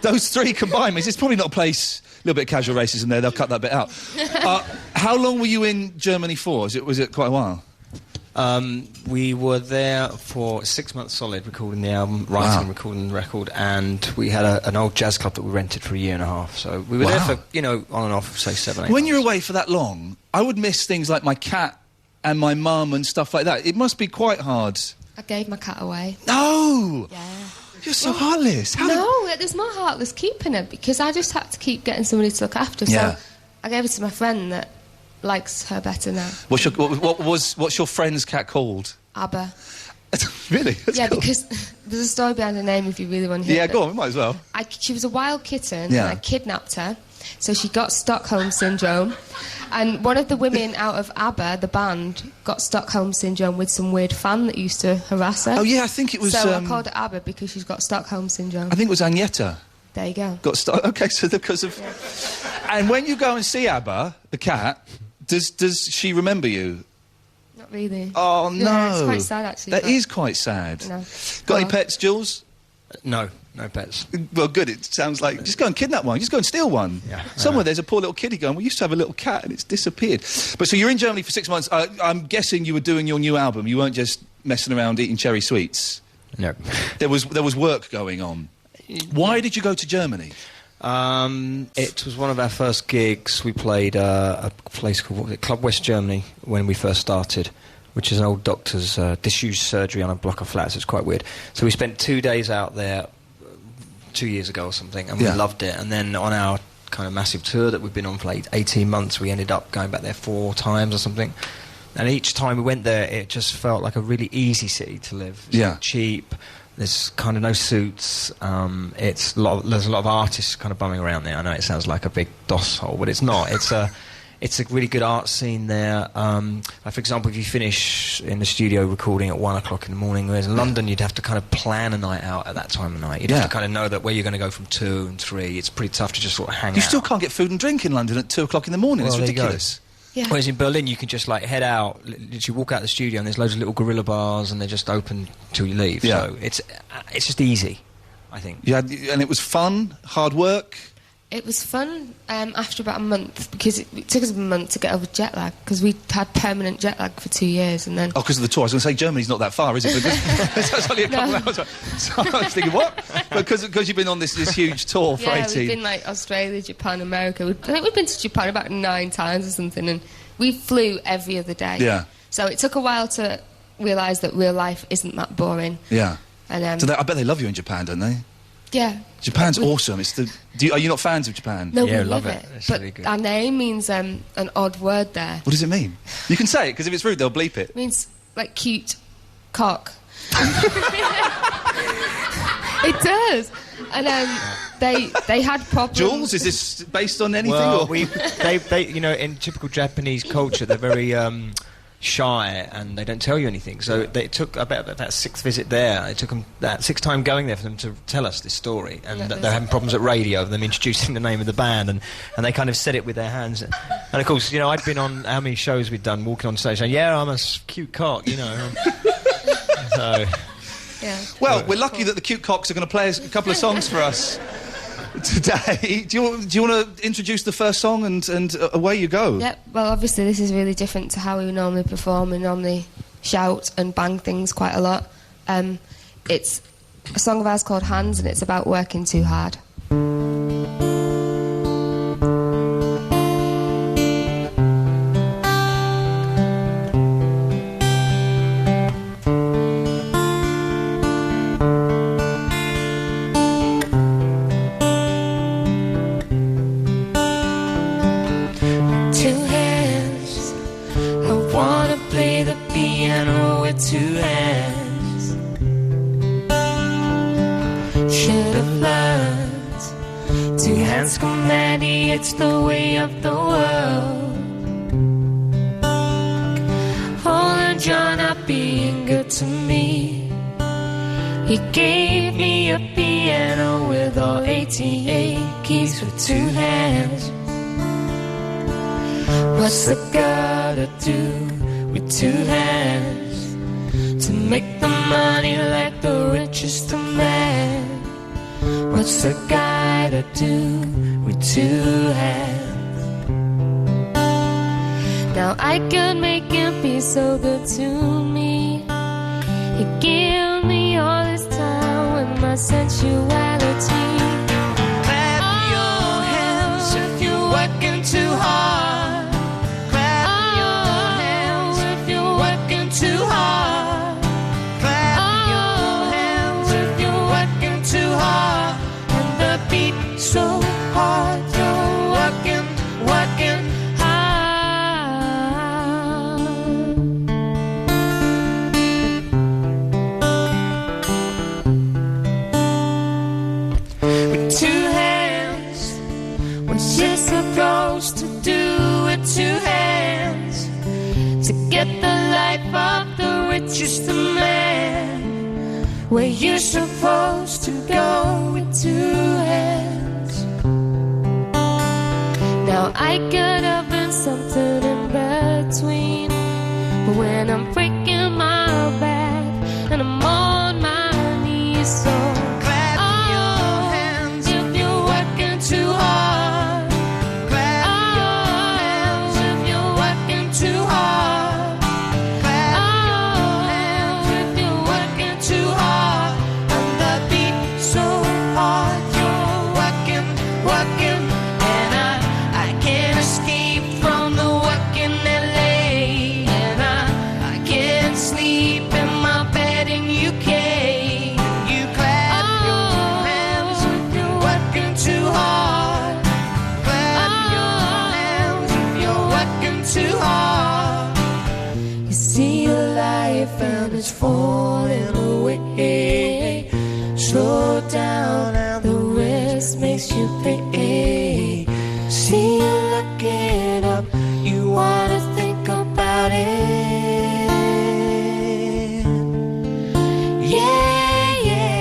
those three combined means it's probably not a place little bit of casual racism there. They'll cut that bit out. How long were you in Germany for? Was it quite a while? We were there for 6 months solid, recording the album, writing and recording the record, and we had an old jazz club that we rented for a year and a half. So we were there for, on and off, say 7, 8 When months. you're away for that long, I would miss things like my cat and my mum and stuff like that. It must be quite hard. I gave my cat away. No! Yeah. You're so heartless. No, there's more heartless keeping her because I just had to keep getting somebody to look after. Yeah. So I gave it to my friend that likes her better now. What's your friend's cat called? Abba. Really? That's cool. Because there's a story behind her name if you really want to hear it. Yeah, go on, we might as well. She was a wild kitten, Yeah. and I kidnapped her, so she got Stockholm Syndrome. And one of the women out of ABBA, the band, got Stockholm Syndrome with some weird fan that used to harass her. Oh, yeah, I think it was... So I called her ABBA because she's got Stockholm Syndrome. I think it was Agneta. There you go. Okay, so because of... Yeah. And when you go and see ABBA, the cat, does she remember you? Not really. Oh, no. Yeah, it's quite sad, actually. That is quite sad. No. Got any pets, Jules? No pets. Well, good. It sounds like... Just go and kidnap one. Just go and steal one. Yeah, somewhere there's a poor little kiddie going, we used to have a little cat and it's disappeared. But so you're in Germany for 6 months. I'm guessing you were doing your new album. You weren't just messing around eating cherry sweets. No. There was work going on. Why did you go to Germany? It was one of our first gigs. We played a place called Club West Germany when we first started, which is an old doctor's disused surgery on a block of flats. It's quite weird. So we spent 2 days out there 2 years ago or something, and we loved it. And then on our kind of massive tour that we've been on for like 18 months, we ended up going back there 4 times or something. And each time we went there, it just felt like a really easy city to live. It's cheap. There's kind of no suits. There's a lot of artists kind of bumming around there. I know it sounds like a big DOS hole, but it's not. It's a really good art scene there. Like for example, if you finish in the studio recording at 1 o'clock in the morning, whereas in London you'd have to kind of plan a night out at that time of night. You'd have to kind of know that where you're going to go from 2 and 3. It's pretty tough to just sort of hang out. You still can't get food and drink in London at 2 o'clock in the morning. Well, it's ridiculous. Yeah. Whereas in Berlin, you can just like head out, literally walk out the studio, and there's loads of little gorilla bars, and they're just open till you leave. Yeah. So it's just easy, I think. Yeah, and it was fun, hard work. It was fun after about a month because it took us a month to get over jet lag because we had permanent jet lag for 2 years and then... Oh, because of the tour. I was going to say Germany's not that far, is it? Because that's only a couple of hours. So I was thinking, what? Because you've been on this huge tour for 18... Yeah, we've been like Australia, Japan, America. I think we've been to Japan about 9 times or something, and we flew every other day. Yeah. So it took a while to realise that real life isn't that boring. Yeah. And so I bet they love you in Japan, don't they? Yeah. Japan's awesome. Are you not fans of Japan? No, we love it. It's but really good. our name means an odd word there. What does it mean? You can say it, because if it's rude, they'll bleep it. It means, like, cute cock. It does. And they had problems... Jules, is this based on anything? Well, or? they in typical Japanese culture, they're very... shy, and they don't tell you anything. So it took about that 6th visit there. It took them that 6th time going there for them to tell us this story, and that they're having problems at radio of them introducing the name of the band, and they kind of said it with their hands. And of course, I'd been on how many shows we'd done, walking on stage saying, "Yeah, I'm a cute cock," So yeah. Well, we're lucky that the cute cocks are going to play a couple of songs for us today. Do you want to introduce the first song and away you go? Yeah, well, obviously this is really different to how we normally perform. We normally shout and bang things quite a lot. It's a song of ours called Hands, and it's about working too hard. It's the way of the world. Paul and John are being good to me. He gave me a piano with all 88 keys for 2 hands. What's the girl to do with 2 hands to make the money like the richest of men? What's the guy to do with with two hands. Now I could make him be so good to me. He gave me all his time with my sensuality. Clap your hands if you're working too hard. Clap your hands if you're working too hard. Clap your hands if you're working too hard. And the beat so hard, you're working, working supposed to do with two hands to get the life of the richest man, where you're supposed to go with two hands. Now I could have been something in between, but when I'm breaking my back and I'm on my knees, so clap your hands if you're working too hard. It's falling away. Slow down, the rest makes you pay. See you looking up, you wanna think about it. Yeah, yeah.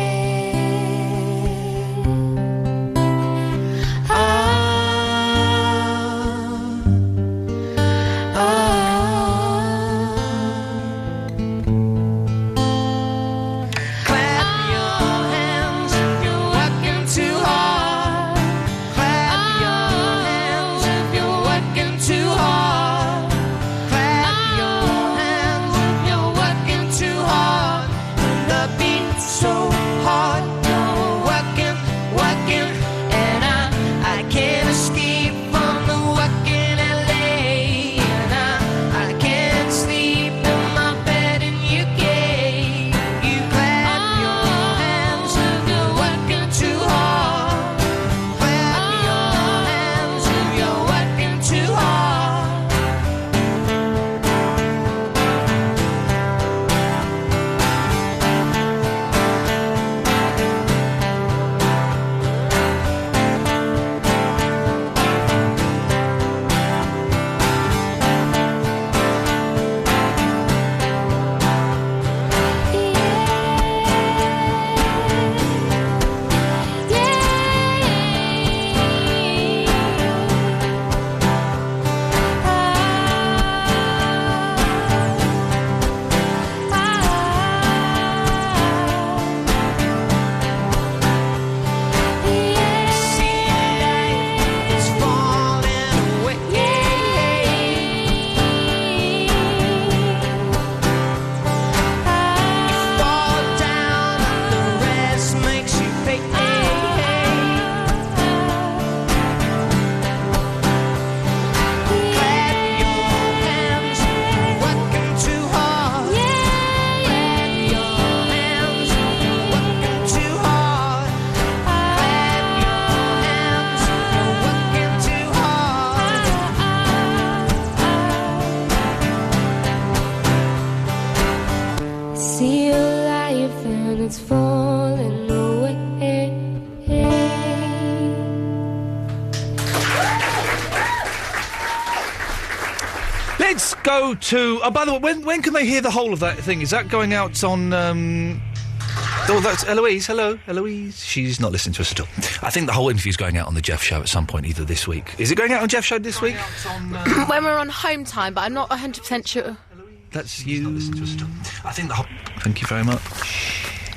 it's falling away. Let's go to... Oh, by the way, when can they hear the whole of that thing? Is that going out on... Oh, that's Eloise. Hello, Eloise. She's not listening to us at all. I think the whole interview's going out on the Jeff Show at some point, either this week. Is it going out on Jeff Show this week? When we're on home time, but I'm not 100% sure. That's you. Not listening to us at all. I think the whole... Thank you very much.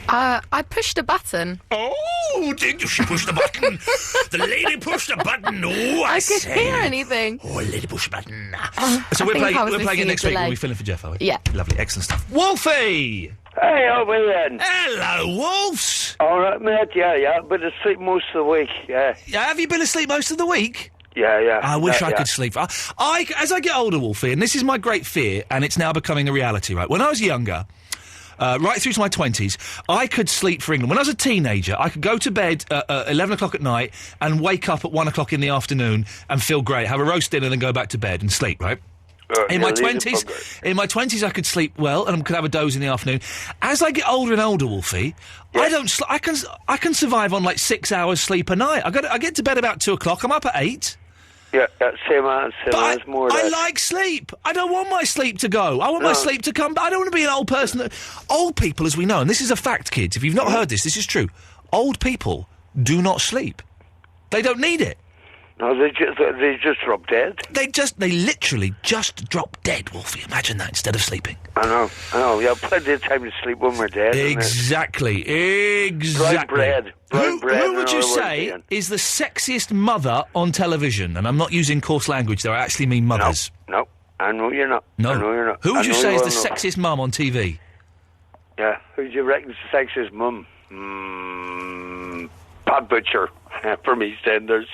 I pushed a button. Oh, did you? She pushed the button. The lady pushed the button. Oh, I couldn't say. hear anything. Oh, lady pushed the button. I So we're think I was playing it missing next a week when delay. we fill in for Jeff, are we? Yeah. Lovely, excellent stuff. Wolfie! Hey, how are you, Ian? Hello, Wolves! All right, mate, yeah. Been asleep most of the week, yeah. Yeah, have you been asleep most of the week? Yeah. I wish I yeah. could sleep. As I get older, Wolfie, and this is my great fear, and it's now becoming a reality, right? When I was younger, right through to my 20s, I could sleep for England. When I was a teenager, I could go to bed at 11 o'clock at night and wake up at 1 o'clock in the afternoon and feel great, have a roast dinner, and then go back to bed and sleep, right? In my 20s, I could sleep well and could have a doze in the afternoon. As I get older and older, Wolfie, I don't. I can survive on like 6 hours sleep a night. I get to bed about 2 o'clock. I'm up at 8. Yeah, same as more. I like sleep. I don't want my sleep to go. I want my sleep to come. I don't want to be an old person. Old people, as we know, and this is a fact, kids. If you've not heard this is true. Old people do not sleep. They don't need it. No, they just drop dead. They literally just drop dead, Wolfie. Imagine that instead of sleeping. I know. Yeah, plenty of time to sleep when we're dead. Exactly. Bright bread. Who would you say is the sexiest mother on television? And I'm not using coarse language there. I actually mean mothers. No, I know you're not. No. I know you're not. Who would you say is the not. sexiest mum on TV? Yeah, who do you reckon's the sexiest mum? Pat Butcher. For me, standards.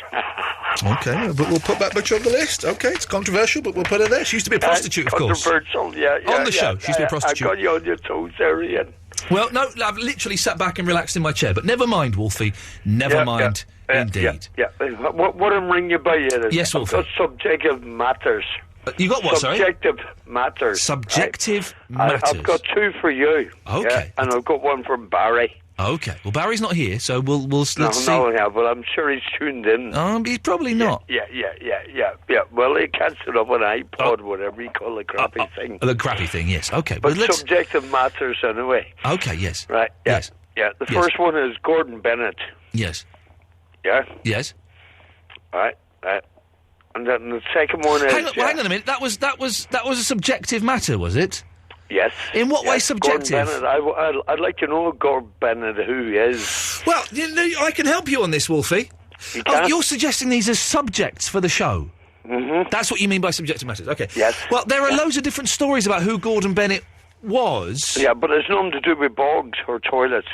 Okay, but we'll put Pat Butcher on the list. Okay, it's controversial, but we'll put her there. She used to be a prostitute, of course. Controversial, yeah. On the show, she used to be a prostitute. I got you on your toes there, Ian. Well, no, I've literally sat back and relaxed in my chair, but never mind, Wolfie. Never mind, indeed. Yeah. What I'm ringing you by here is... Yes, Wolfie. I've got subjective matters. You got what, sorry? Subjective matters. Subjective right? matters. I've got two for you. Okay. Yeah? And I've got one from Barry. Okay. Well, Barry's not here, so let's see. No, but I'm sure he's tuned in. He's probably not. Yeah. Well, he catch it up on iPod, whatever you call the crappy thing. The crappy thing, yes. Okay. But well, subjective matters anyway. Okay, yes. Right, yeah. Yes. Yeah, the first one is Gordon Bennett. Yes. Yeah? Yes. Right. And then the second one is... Hang on a minute. That was a subjective matter, was it? Yes. In what way subjective? Gordon Bennett. I'd like to know Gordon Bennett who he is. Well, I can help you on this, Wolfie. You're suggesting these as subjects for the show. Mm-hmm. That's what you mean by subjective matters. Okay. Yes. Well, there are loads of different stories about who Gordon Bennett was. Yeah, but it's nothing to do with bogs or toilets.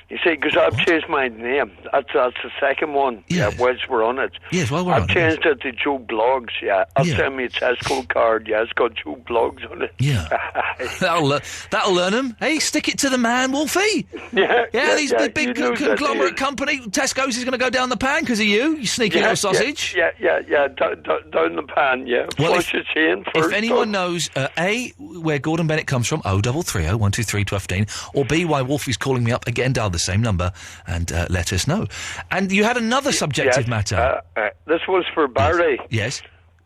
You see, because I've changed my name. That's the second one. Yes. Yeah, whilst we're on it. Yes, well, we're I've on it. changed it to Joe Blogs, yeah. I'll send me a Tesco card, yeah. It's got Joe Blogs on it. Yeah. That'll learn him. Hey, stick it to the man, Wolfie. Yeah, these big conglomerate company, Tesco's is going to go down the pan because of you sneaky little sausage. Yeah, down the pan, yeah. Well, Flush it in first. If anyone knows, A, where Gordon Bennett comes from, 0330 123 1215, or B, why Wolfie's calling me up, again, dial the same number and let us know. And you had another subjective matter. This was for Barry. Yes.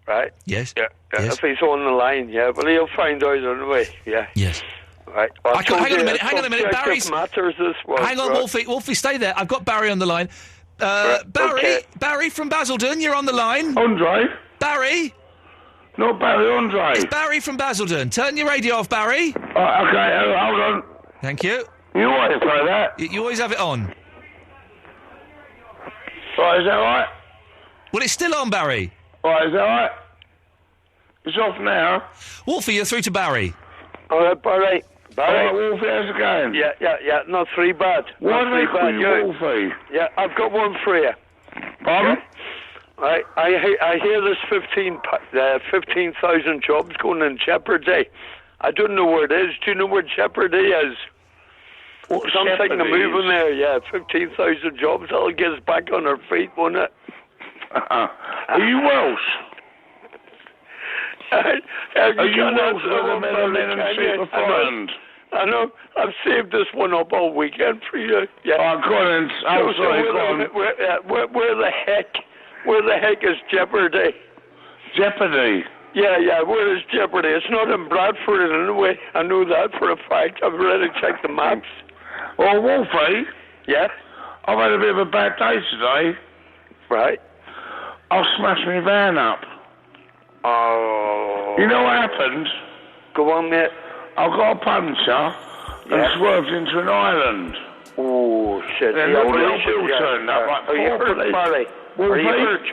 Right? Yes. Yeah. Yes. If he's on the line, yeah. But he'll find out anyway, yeah. Yes. Right. Hang on a minute. Barry's... matters this was. Hang on, right? Wolfie, stay there. I've got Barry on the line. Barry from Basildon, you're on the line. Andre? Barry? No, Barry, Andre. It's Barry from Basildon. Turn your radio off, Barry. Okay, hold on. Thank you. You always play that. You always have it on. Right, is that right? Well, it's still on, Barry. Right, is that right? It's off now. Wolfie, you're through to Barry. All right, Barry. All right, Wolfie, how's it going? Yeah, not three bad. Why not do they three call bad. you Wolfie? Yeah, I've got one for you. Pardon? I hear there's 15,000 jobs going in jeopardy. I don't know where it is. Do you know where jeopardy is? I'm thinking of moving there, yeah. 15,000 jobs. That'll get us back on our feet, won't it? Are you Welsh? Are you Welsh with a men and super friend? I know. I've saved this one up all weekend for you. Yeah. Oh, go on. Where the heck is Jeopardy? Jeopardy? Yeah, where is Jeopardy? It's not in Bradford anyway. I know that for a fact. I've already checked the maps. Oh, Wolfie? Yeah? I've had a bit of a bad day today. Right. I've smashed my van up. Oh. You know what happened? Go on, mate. I got a puncture, and swerved into an island. Oh, shit. Then all the old people turned up, like Are you hurt, Barry? Are you hurt?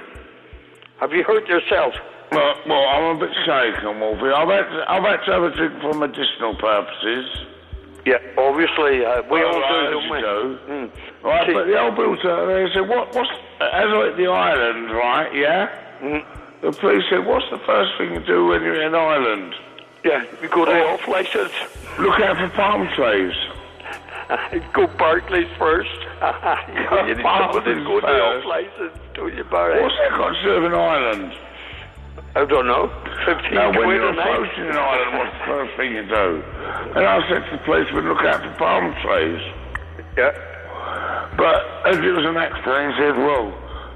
Have you hurt yourself? Well, I'm a bit shaken, Wolfie. I've had to have a drink for medicinal purposes. Yeah, obviously, we all do, don't we? Right, but the old people turned up, they said, what's, as I hit the island, right, yeah? The police said, what's the first thing you do when you're in an island? Yeah, you go to the off license. Look out for palm trees. Go Barclays first. You need somebody to go to the off license, don't you, Barry? What's that got to do with an island? I don't know. 15 No, when quid you're a night. approaching an island, what's the first thing you do? And I said to the policeman, look out for palm trees. Yeah. But as it was an accident, he said, well,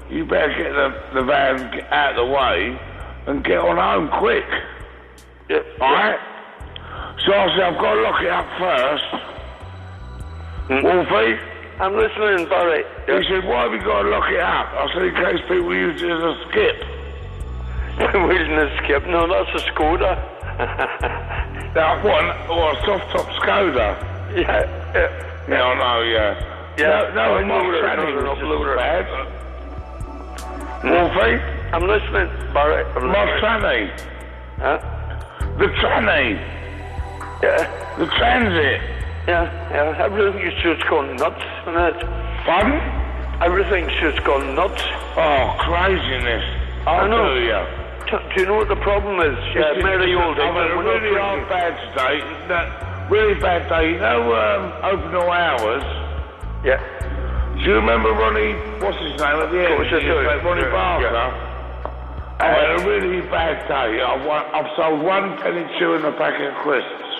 you better get the van out of the way and get on home quick. Yeah. Alright? So I said, I've got to lock it up first. Wolfie? I'm listening, Barry. He said, why have you got to lock it up? I said, in case people use it as a skip. Wheeling a skip? No, that's a Skoda. Now, what, a soft-top Skoda? Yeah. Yeah, I know, yeah. Yeah. No, No, my tranny no, was no, just bad. Wolfie? I'm listening, Barry. My tranny. Huh? The tranny. Yeah. The transit. Yeah. Everything's just gone nuts, isn't it? Pardon? Everything's just gone nuts. Oh, craziness. I know. Do you? Do you know what the problem is? Yeah, Mary Old. I've had a really bad day. Really bad day. You know, open all hours. Yeah. Do you remember Ronnie, what's his name at the end? Ronnie Barker. I had a really bad day. I've sold one penny chew and a packet of crisps.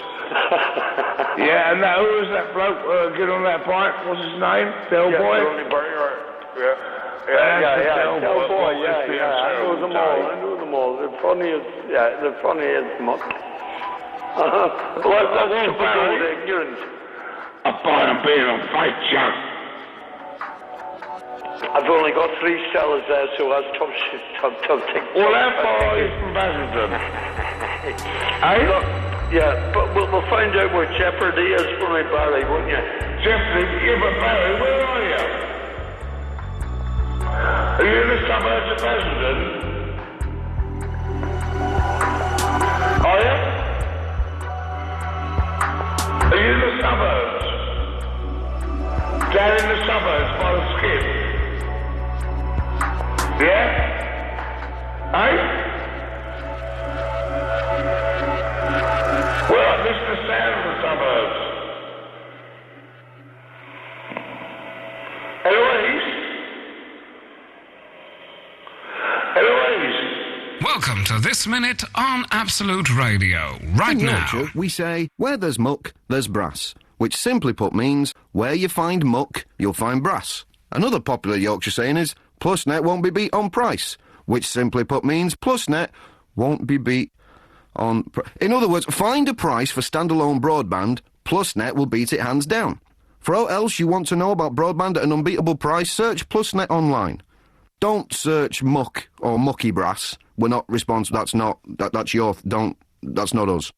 Yeah, and who was that bloke get on that bike? What's his name? Del Boy? Ronnie Barker. Yeah. Del Boy, yeah. I know them all. They're funny as muck. Well, that's typical ignorance. I buy them being on fight, Chuck. I've only got 3 cellars there, so that's tough. Well, how far are you from Basildon? Yeah, but we'll find out where Jeopardy is for me, Barry, won't you? Jeopardy? Yeah, but Barry, where are you? Are you in the suburbs of Basildon? Are you? Are you in the suburbs? Down in the suburbs by the skip? Yeah? Hey? Well, this is the sound of the suburbs. Eloise? Welcome to This Minute on Absolute Radio. Right In now. Yorkshire, we say, where there's muck, there's brass, which simply put means, where you find muck, you'll find brass. Another popular Yorkshire saying is, Plusnet won't be beat on price, which simply put means Plusnet won't be beat on... In other words, find a price for standalone broadband, Plusnet will beat it hands down. For all else you want to know about broadband at an unbeatable price, search Plusnet online. Don't search muck or mucky brass. We're not responsible. That's not us.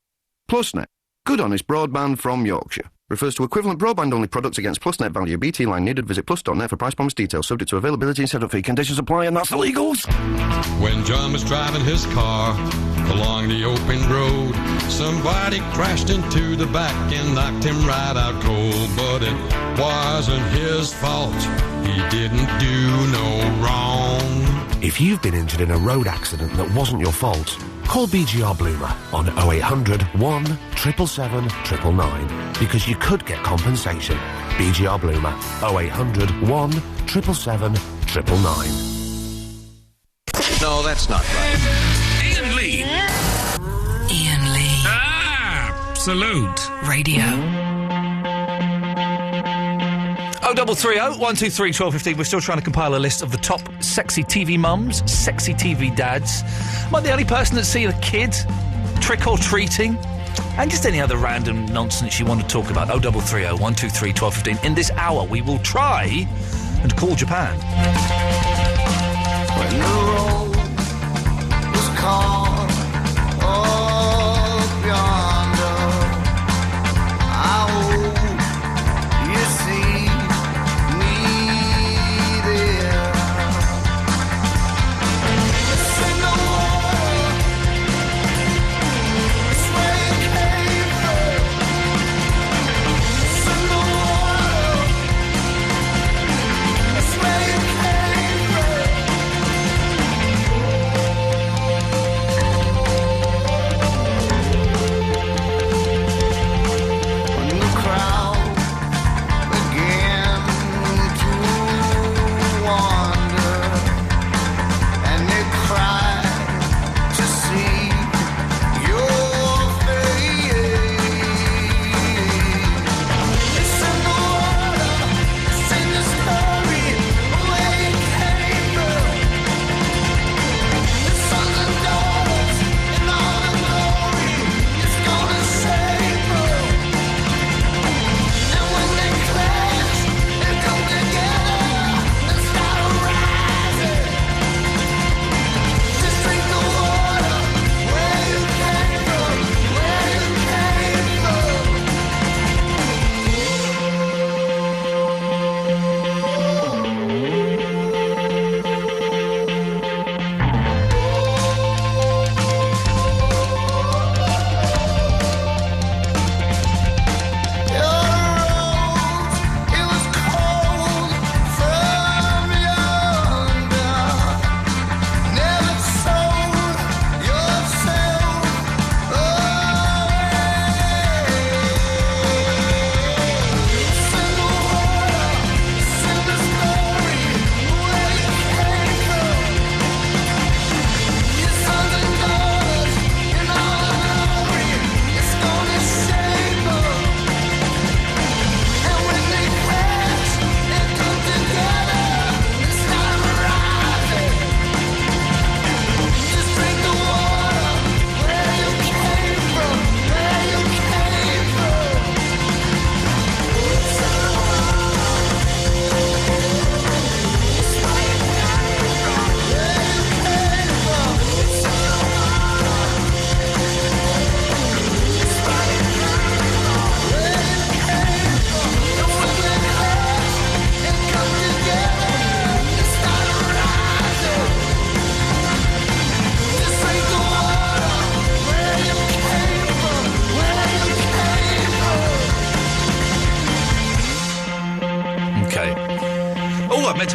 Plusnet. Good honest broadband from Yorkshire. Refers to equivalent broadband-only products against Plusnet value. BT line needed. Visit plus.net for price promise details. Subject to availability and setup fee. Conditions apply, and that's the legals. When John was driving his car along the open road, somebody crashed into the back and knocked him right out cold. But it wasn't his fault. He didn't do no wrong. If you've been injured in a road accident that wasn't your fault, call BGR Bloomer on 0800 1 777 999 because you could get compensation. BGR Bloomer 0800 1 777 999. No, that's not right. Iain Lee. Iain Lee. Absolute Radio. 0330 123 1215. We're still trying to compile a list of the top sexy TV mums, sexy TV dads. Am I the only person that's seen a kid trick-or-treating? And just any other random nonsense you want to talk about. 0330 123 1215. In this hour, we will try and call Japan. When the road was calm up yonder, I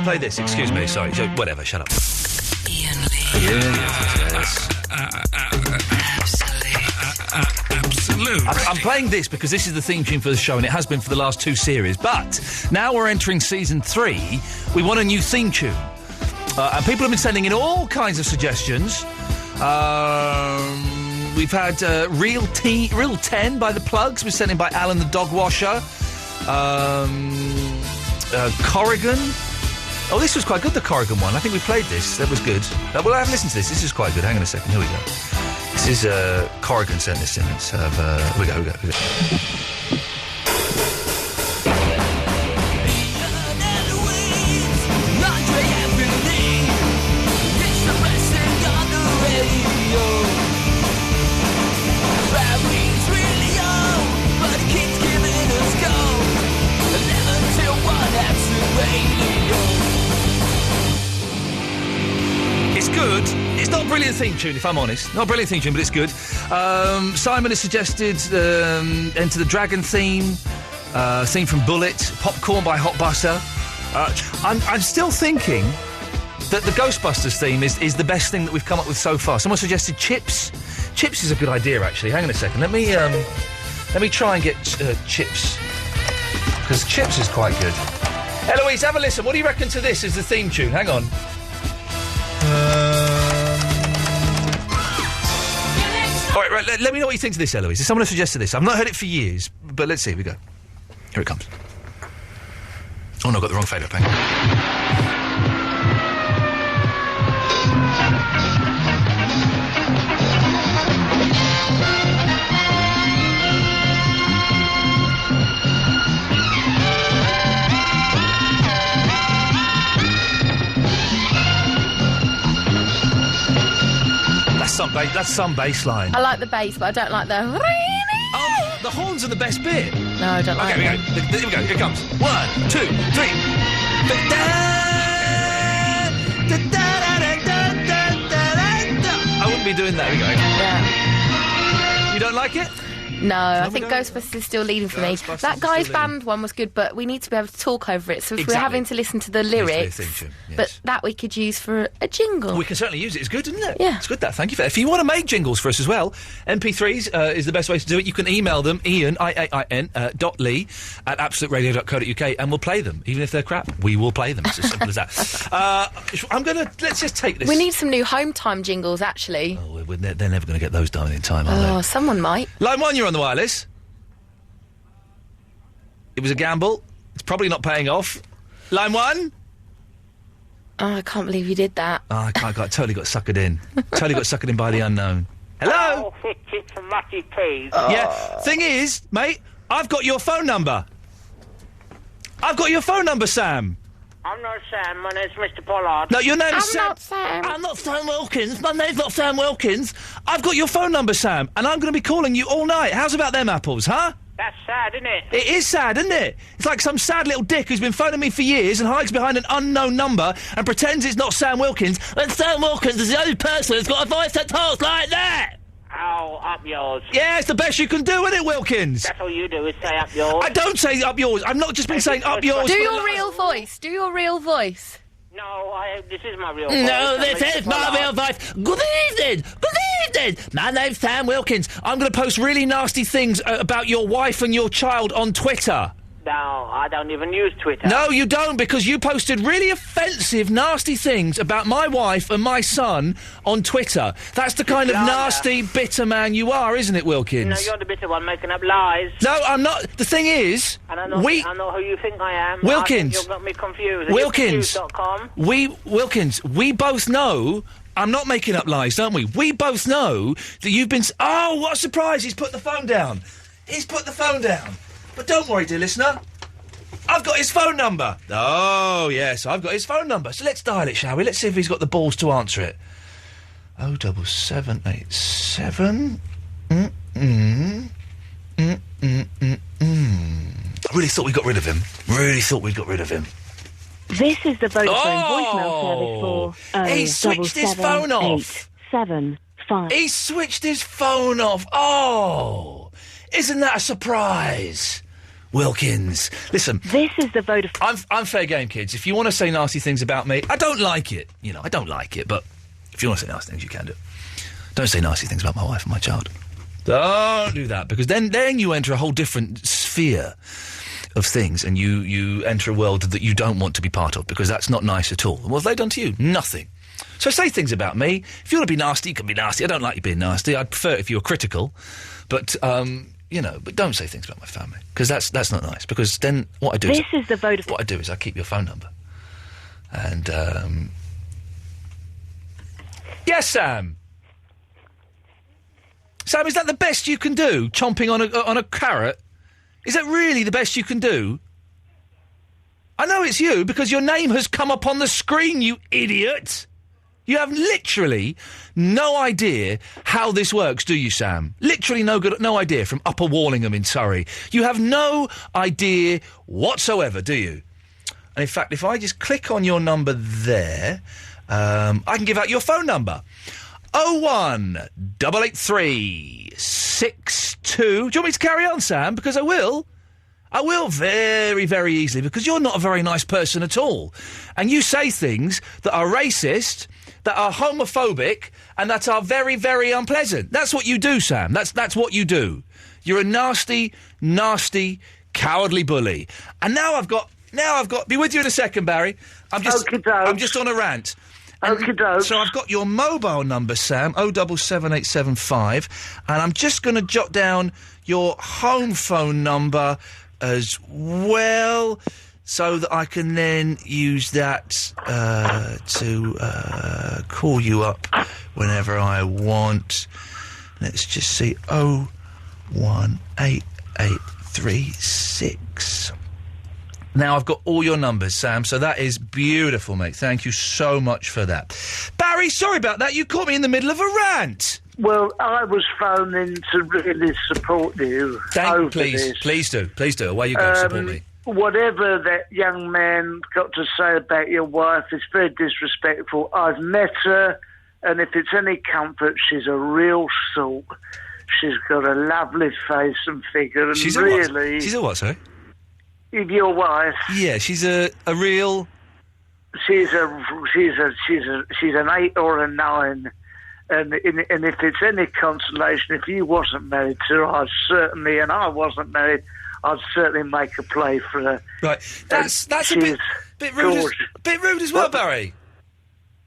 play this. Excuse me, sorry. Whatever, shut up. Iain Lee. Yes. Absolutely. I'm playing this because this is the theme tune for the show, and it has been for the last 2 series. But now we're entering season 3. We want a new theme tune. And people have been sending in all kinds of suggestions. We've had Real 10 by The Plugs, was sent in by Alan the Dog Washer. Corrigan. Oh, this was quite good, the Corrigan one. I think we played this. That was good. Well, I haven't listened to this. This is quite good. Hang on a second. Here we go. This is Corrigan sent this in. Let's have... Here we go. It's good. It's not a brilliant theme tune, if I'm honest. Not a brilliant theme tune, but it's good. Simon has suggested Enter the Dragon theme from Bullet, Popcorn by Hot Butter. I'm still thinking that the Ghostbusters theme is the best thing that we've come up with so far. Someone suggested Chips. Chips is a good idea, actually. Hang on a second. Let me try and get Chips, because Chips is quite good. Eloise, have a listen. What do you reckon to this as the theme tune? Hang on. All right, let me know what you think of this, Eloise. Someone has suggested this. I've not heard it for years, but let's see. Here we go. Here it comes. Oh, no, I got the wrong fade up. Hang on. That's some bass line. I like the bass, but I don't like the... Oh, the horns are the best bit. No, I don't like it. them. Okay, here we go. Here it comes. 1, 2, 3. I wouldn't be doing that. Here we go. Yeah. You don't like it? No, I think Ghostbusters is still leading for me. That Guy's Band one was good, but we need to be able to talk over it. So if we're having to listen to the lyrics, but that we could use for a jingle. We can certainly use it. It's good, isn't it? Yeah. It's good, that. Thank you for that. If you want to make jingles for us as well, MP3s is the best way to do it. You can email them, Iain, Iain, .lee, at absoluteradio.co.uk, and we'll play them. Even if they're crap, we will play them. It's as simple as that. Let's just take this. We need some new home time jingles, actually. Oh, they're never going to get those done in time, are they? Oh, someone might. Line 1, you're on the wireless. It was a gamble. It's probably not paying off. Line 1. Oh, I can't believe you did that. Oh, I totally got suckered in. Totally got suckered in by the unknown. Hello? Oh, it's a Matty Peas. Yeah, thing is, mate, I've got your phone number. I've got your phone number, Sam. I'm not Sam, my name's Mr. Pollard. No, your name's Sam. I'm not Sam. I'm not Sam Wilkins. My name's not Sam Wilkins. I've got your phone number, Sam, and I'm going to be calling you all night. How's about them apples, huh? That's sad, isn't it? It is sad, isn't it? It's like some sad little dick who's been phoning me for years and hides behind an unknown number and pretends it's not Sam Wilkins, and Sam Wilkins is the only person who's got a voice that talks like that! Oh, up yours. Yeah, it's the best you can do, isn't it, Wilkins? That's all you do is say up yours. I don't say up yours. I've not just been saying up yours. Do your real voice. Do your real voice. No, this is my real voice. No, this is my real voice. Good evening. Good evening. My name's Sam Wilkins. I'm going to post really nasty things about your wife and your child on Twitter. No, I don't even use Twitter. No, you don't, because you posted really offensive, nasty things about my wife and my son on Twitter. That's the kind of nasty, bitter man you are, isn't it, Wilkins? No, you're the bitter one making up lies. No, I'm not. The thing is... And I know who you think I am. Wilkins. I think you've got me confused. Wilkins. Wilkins.com. We both know... I'm not making up lies, don't we? We both know that you've been... Oh, what a surprise! He's put the phone down. He's put the phone down. But don't worry, dear listener. I've got his phone number. Oh, yes, I've got his phone number. So let's dial it, shall we? Let's see if he's got the balls to answer it. 07787. I really thought we got rid of him. This is the Vodafone voicemail service for... He switched his phone off. 875. He switched his phone off. Oh, isn't that a surprise? Wilkins. Listen. This is the Vodafone. I'm fair game, kids. If you want to say nasty things about me, I don't like it. I don't like it, but if you want to say nasty things, you can do it. Don't say nasty things about my wife and my child. Don't do that, because then you enter a whole different sphere of things, and you enter a world that you don't want to be part of, because that's not nice at all. What have they done to you? Nothing. So say things about me. If you want to be nasty, you can be nasty. I don't like you being nasty. I'd prefer it if you were critical. But, but don't say things about my family, because that's not nice. Because then what I do what I do is I keep your phone number. And, yes, Sam? Sam, is that the best you can do, chomping on a carrot? Is that really the best you can do? I know it's you, because your name has come up on the screen, you idiot! You have literally no idea how this works, do you, Sam? Literally no idea, from Upper Warlingham in Surrey. You have no idea whatsoever, do you? And in fact, if I just click on your number there, I can give out your phone number. 01883 62. Do you want me to carry on, Sam? Because I will. I will very, very easily, because you're not a very nice person at all. And you say things that are racist, that are homophobic, and that are very, very unpleasant. That's what you do, Sam. That's what you do. You're a nasty, nasty, cowardly bully. And now I've got... Be with you in a second, Barry. I'm just on a rant. So I've got your mobile number, Sam, 077875, and I'm just going to jot down your home phone number as well, so that I can then use that to call you up whenever I want. Let's just see, 01886. Now, I've got all your numbers, Sam, so that is beautiful, mate. Thank you so much for that. Barry, sorry about that. You caught me in the middle of a rant. Well, I was phoning to really support you over this. Please do. Away you go, support me. Whatever that young man got to say about your wife is very disrespectful. I've met her, and if it's any comfort, she's a real salt. She's got a lovely face and figure, and She's really... She's a what, sorry? Your wife. Yeah, she's a real... She's an 8 or a 9. And if it's any consolation, if you wasn't married to her, I wasn't married, I'd certainly make a play for her. Right, that's a bit rude as well, Barry.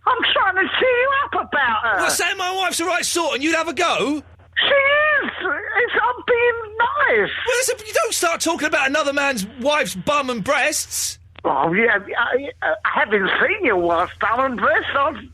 I'm trying to cheer you up about her. Well, saying my wife's the right sort and you'd have a go? She is. I'm being nice. Well, listen, you don't start talking about another man's wife's bum and breasts. Oh, yeah, having seen your wife's bum and breasts, I'd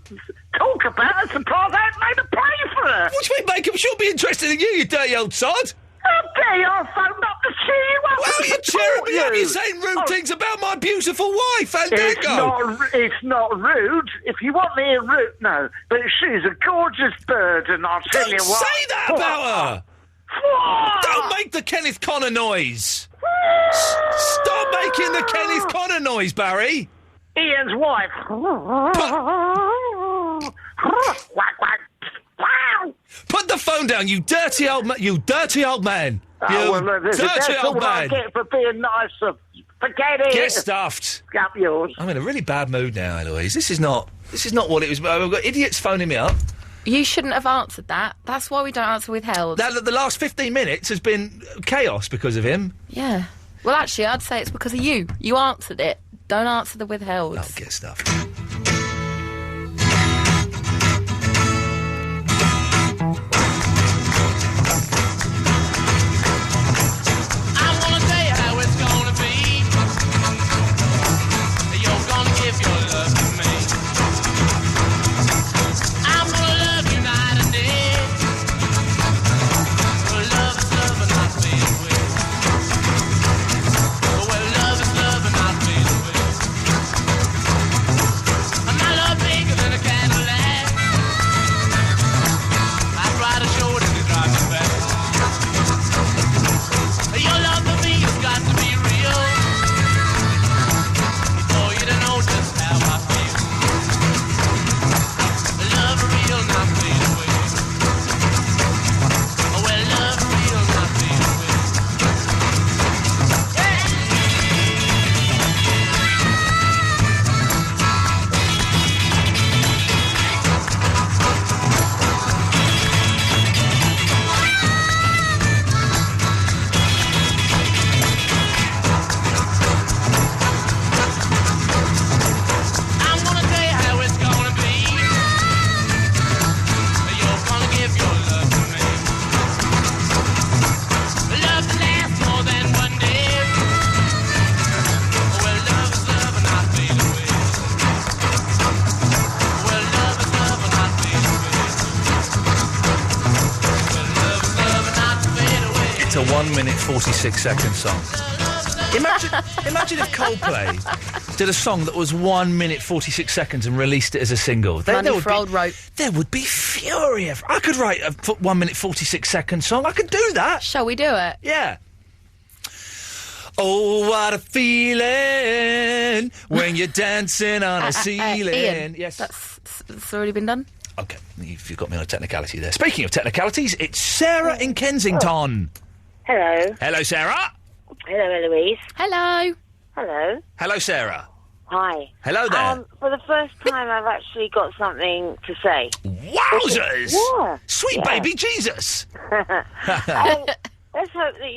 talk about it, surprised I hadn't made a play for her. What do you mean, mate? She'll be interested in you dirty old sod. How dare you? I phoned up to cheer you up. Well, you're cheering me up. You're saying rude things about my beautiful wife, and it's not rude. If you want me rude, no. But she's a gorgeous bird, and I'll tell you what. Don't say that about her. Don't make the Kenneth Connor noise. Stop making the Kenneth Connor noise, Barry. Ian's wife. Put the phone down, you dirty old man. You dirty old man. That's all I get for being nice. Forget it. Get stuffed. Up yours. I'm in a really bad mood now, Eloise. This is not what it was. I've got idiots phoning me up. You shouldn't have answered that. That's why we don't answer withheld. The last 15 minutes has been chaos because of him. Yeah. Well, actually, I'd say it's because of you. You answered it. Don't answer the withheld. I'll get stuffed. a 1 minute 46 second song. Imagine if Coldplay did a song that was 1 minute 46 seconds and released it as a single. Money for old rope. There would be fury. I could write a 1 minute 46 second song. I could do that. Shall we do it? Yeah. Oh, what a feeling when you're dancing on a ceiling. Ian, yes. That's already been done. OK, you've got me on a technicality there. Speaking of technicalities, it's Sarah in Kensington. Hello. Hello, Sarah. Hello, Eloise. Hello. Hello. Hello, Sarah. Hi. Hello there. For the first time, I've actually got something to say. Wowzers! Yeah. Sweet Yeah. baby Jesus! Let's hope that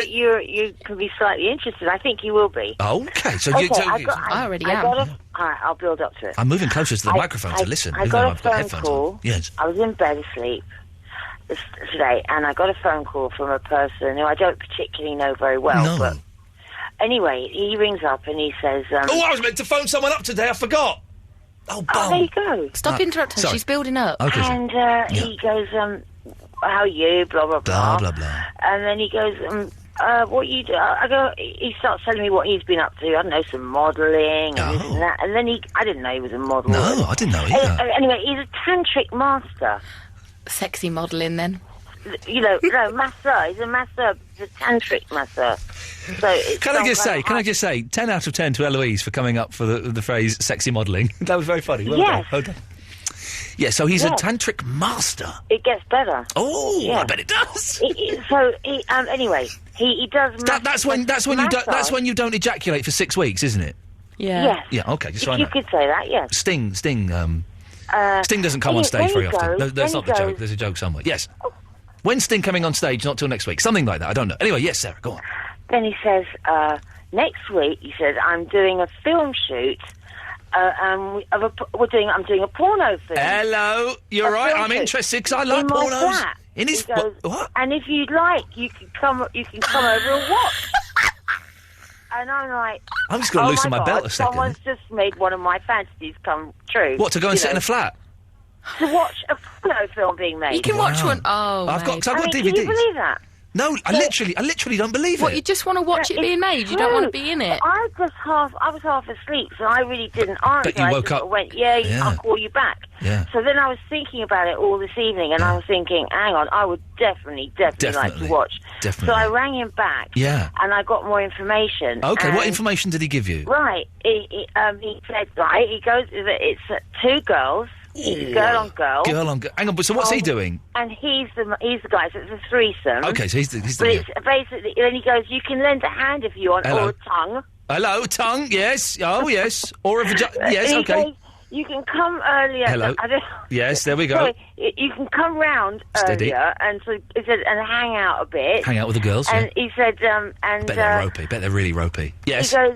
you can be slightly interested. I think you will be. OK, so Okay, you... I already am. All right, I'll build up to it. I'm moving closer to the microphone to listen. I even got though a I've got phone headphones call. on. Yes. I was in bed asleep today, and I got a phone call from a person who I don't particularly know very well. No. But anyway, he rings up and he says... oh, I was meant to phone someone up today. I forgot. Oh, bum. there you go. Stop interrupting. sorry. She's building up. Okay, And he goes, how are you? Blah, blah, blah. Blah, blah, blah. And then he goes, what you do? I go, he starts telling me what he's been up to. I don't know, some modelling and this and that. And then I didn't know he was a model. No, I didn't know either. Anyway, he's a tantric master. Sexy modelling then. You know, no, masseur. He's a masseur. He's a tantric masseur. So it's Can I just say, 10 out of 10 to Eloise for coming up for the phrase sexy modelling. That was very funny. Well done. Well done. Yeah, so he's a tantric master. It gets better. Oh, Yeah. I bet it does. Anyway, he does. That's when you don't ejaculate for 6 weeks, isn't it? Yeah. Yes. Yeah. Okay. Just so I You know. could say that. Yes. Sting. Sting doesn't come on stage very often. No, that's not the joke. There's a joke somewhere. Yes. When's Sting coming on stage? Not till next week. Something like that. I don't know. Anyway, yes, Sarah, go on. Then he says, next week, he says, I'm doing a film shoot. I'm doing a porno film. Hello, you're A right. film I'm shoot. interested because I like In my pornos. flat. In his He goes, what? And if you'd like, you can come over and watch. And I'm like, I'm just going to loosen my God, belt a second. Someone's just made one of my fantasies come true. What, to go and sit in a flat? To watch a porno film being made. You can watch one. Oh, I've got I mean, DVDs. Can you believe that? No, I literally don't believe What, it. you just want to watch it being made? You don't want to be in it? I was half asleep, so I really didn't answer. But you woke I just up- went, Yeah. I'll call you back. Yeah. So then I was thinking about it all this evening, and I was thinking, hang on, I would definitely like to watch. Definitely. So I rang him back, Yeah. and I got more information. Okay, what and- information did he give you? Right, he said, right, he goes, it's two girls, it's girl on girl. Girl on girl. Hang on, but so what's he doing? And he's the guy, so it's a threesome. Okay, so he's the But it's basically, then he goes, you can lend a hand if you want, Hello. or a tongue. Hello, tongue, yes. Oh, yes. Or a vagina. Yes, He okay. goes, you can come earlier. Hello. I don't, Yes, there we go. Sorry, you can come round Steady. earlier and so he said, and hang out a bit. Hang out with the girls, And yeah. he said, and Bet they're ropey. Bet they're really ropey. Yes. he goes,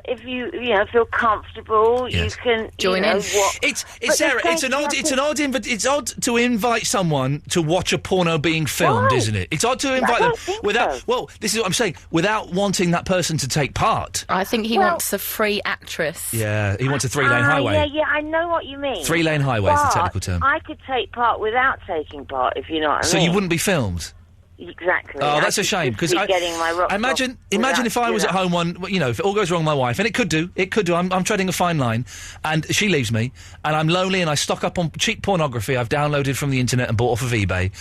if you feel comfortable, Yes. you can Join in. It's But Sarah. the It's thing- it's odd to invite someone to watch a porno being filmed, Why? isn't it? It's odd to invite don't them think without. so. Well, this is what I'm saying. Without wanting that person to take part. I think he wants a free actress. Yeah, he wants a 3-lane highway. Yeah, I know what you mean. 3-lane highway is the But technical term. I could take part without taking part, if you know what I So mean. you wouldn't be filmed. Exactly. Oh, I that's a could shame just because be getting my rocks imagine off if I without, was at home if it all goes wrong with my wife, and it could do. I'm treading a fine line, and she leaves me, and I'm lonely, and I stock up on cheap pornography I've downloaded from the internet and bought off of eBay,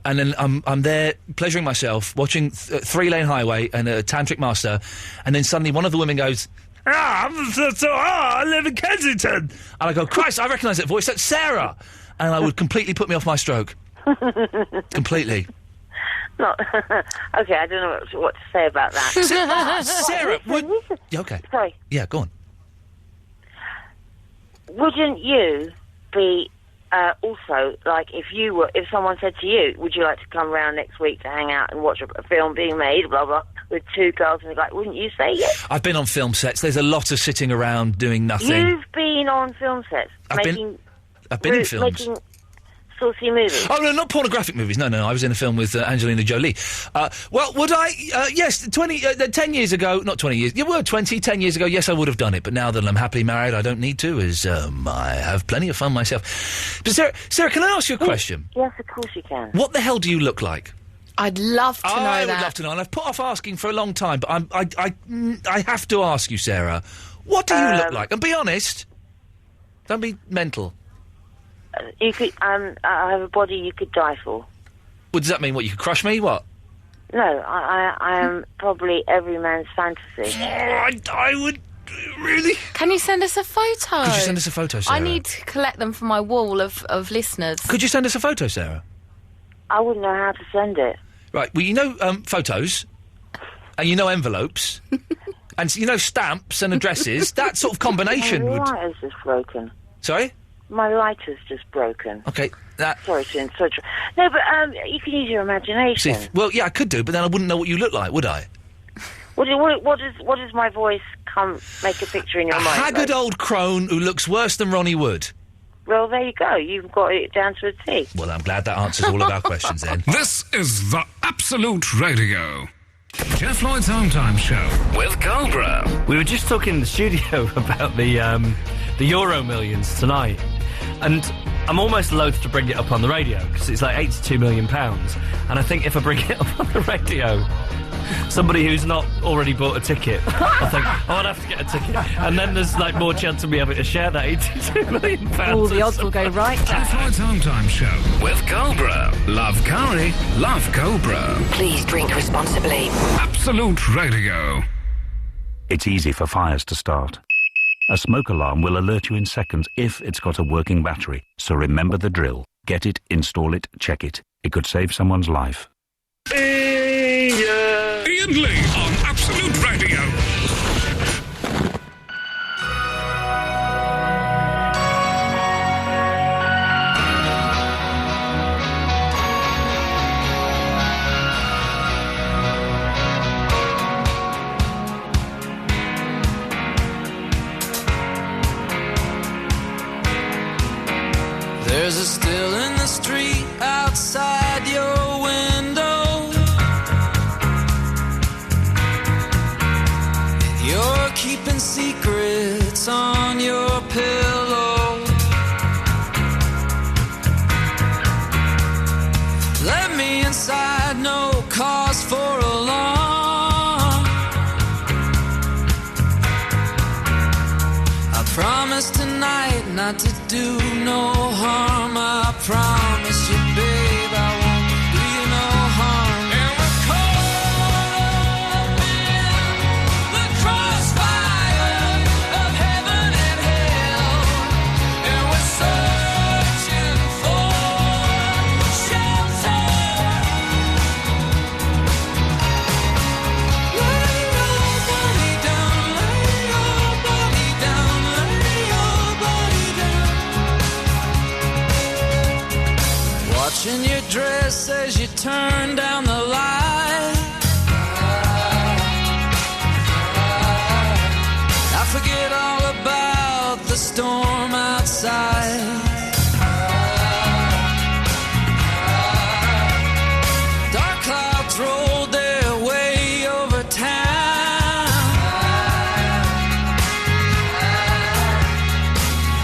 and then I'm there pleasuring myself, watching 3-lane highway and a tantric master, and then suddenly one of the women goes, I live in Kensington, and I go, Christ, I recognise that voice. That's Sarah, and I would completely put me off my stroke, completely. Not okay, I don't know what to say about that. Sarah, listen. Yeah, okay. Sorry. Yeah, go on. Wouldn't you be also like if someone said to you, "Would you like to come round next week to hang out and watch a film being made?" Blah blah, with two girls, and like, wouldn't you say yes? I've been on film sets. There's a lot of sitting around doing nothing. You've been on film sets, I've been in films. making saucy movies. Oh, no, not pornographic movies. No, I was in a film with Angelina Jolie. Well, would I? Yes, 10 years ago, not 20 years, 10 years ago, yes, I would have done it. But now that I'm happily married, I don't need to, as I have plenty of fun myself. But Sarah, can I ask you a question? Yes, of course you can. What the hell do you look like? I'd love to know I that. would love to know, and I've put off asking for a long time, but I have to ask you, Sarah, what do you look like? And be honest. Don't be mental. You could. I have a body you could die for. What does that mean? What, you could crush me? What? No, I am probably every man's fantasy. I would... Really? Can you send us a photo? Could you send us a photo, Sarah? I need to collect them for my wall of listeners. Could you send us a photo, Sarah? I wouldn't know how to send it. Right, well, you know photos, and you know envelopes, and you know stamps and addresses. That sort of combination would... My lighter's just broken. Sorry? My lighter's just broken. Okay, that... Sorry to insult you. No, but you can use your imagination. Well, yeah, I could do, but then I wouldn't know what you look like, would I? What does my voice make a picture in your mind? A haggard old crone who looks worse than Ronnie Wood. Well, there you go. You've got it down to a T. Well, I'm glad that answers all of our questions then. This is the Absolute Radio. Jeff Lloyd's Home Time Show with Cobra. We were just talking in the studio about the Euro Millions tonight, and I'm almost loath to bring it up on the radio because it's like £82 million, and I think if I bring it up on the radio, somebody who's not already bought a ticket, I think I'd have to get a ticket, and then there's like more chance of me having to share that £82 million. All the odds will go right. Jeff Lloyd's Home Time Show with Cobra. Love curry, love Cobra. Please drink responsibly. Absolute Radio. It's easy for fires to start. A smoke alarm will alert you in seconds if it's got a working battery. So remember the drill. Get it, install it, check it. It could save someone's life. Iain Lee on Absolute Radio. There's a still in the street outside your window. You're keeping secrets on your pillow. Let me inside, no cause for alarm. I promise tonight not to do no harm. I promise you, babe, I won't do you no harm. And we're caught in the crossfire of heaven and hell, and we're searching for shelter. Lay your body down, lay your body down, lay your body down. Watching your dress as you turn down the light. I forget all about the storm outside. Dark clouds rolled their way over town.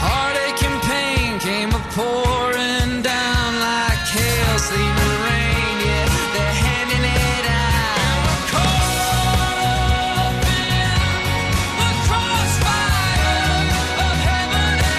Heartache and pain came a-pouring down like hail, sleet and rain, yeah, they're handing it out. And we're caught up in the crossfire of heaven and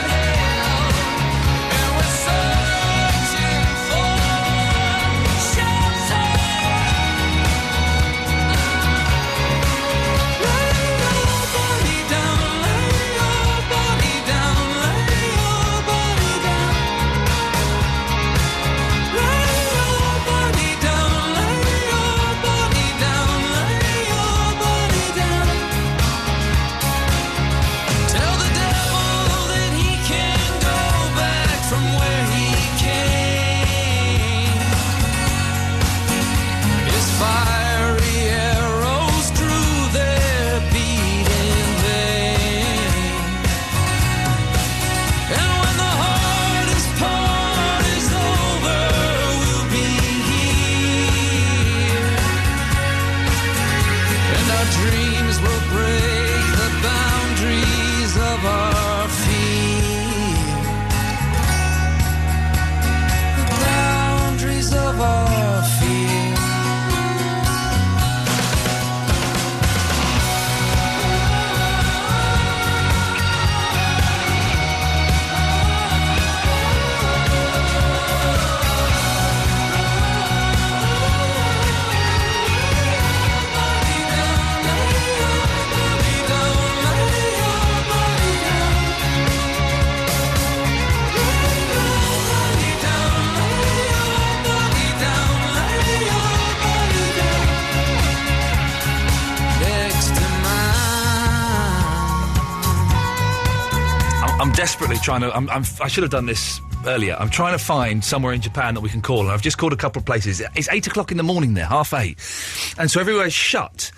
desperately trying to... I should have done this earlier. I'm trying to find somewhere in Japan that we can call, and I've just called a couple of places. It's 8 o'clock in the morning there, 7:30. And so everywhere's shut.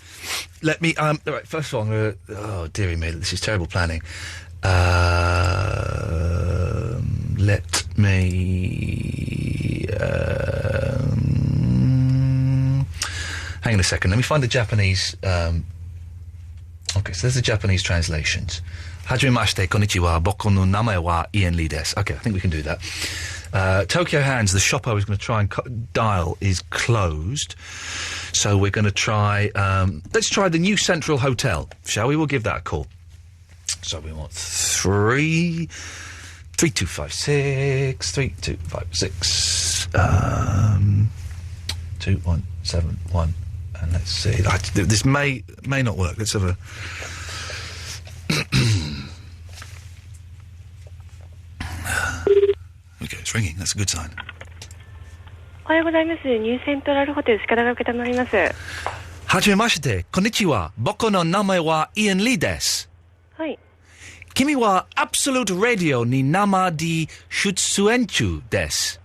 Let me... all right, first of all, I'm going to... Oh, dearie me, this is terrible planning. Let me... hang on a second. Let me find the Japanese... okay, so there's the Japanese translations. Hajimemashite, konnichiwa, boku no namae wa Iain Lee desu. Okay, I think we can do that. Tokyo Hands, the shop I was going to try and dial, is closed. So we're going to try... let's try the New Central Hotel, shall we? We'll give that a call. So we want 3256, 3256, 2171. And let's see. This may not work. Let's have a... Okay, it's ringing. That's a good sign. おはようございます。ニューセントラルホテル塚田が受けたまります。はじめまして、こんにちは。僕の名前はイアン・リーです。はい。君はアブソルート・ラディオに生で出演中です。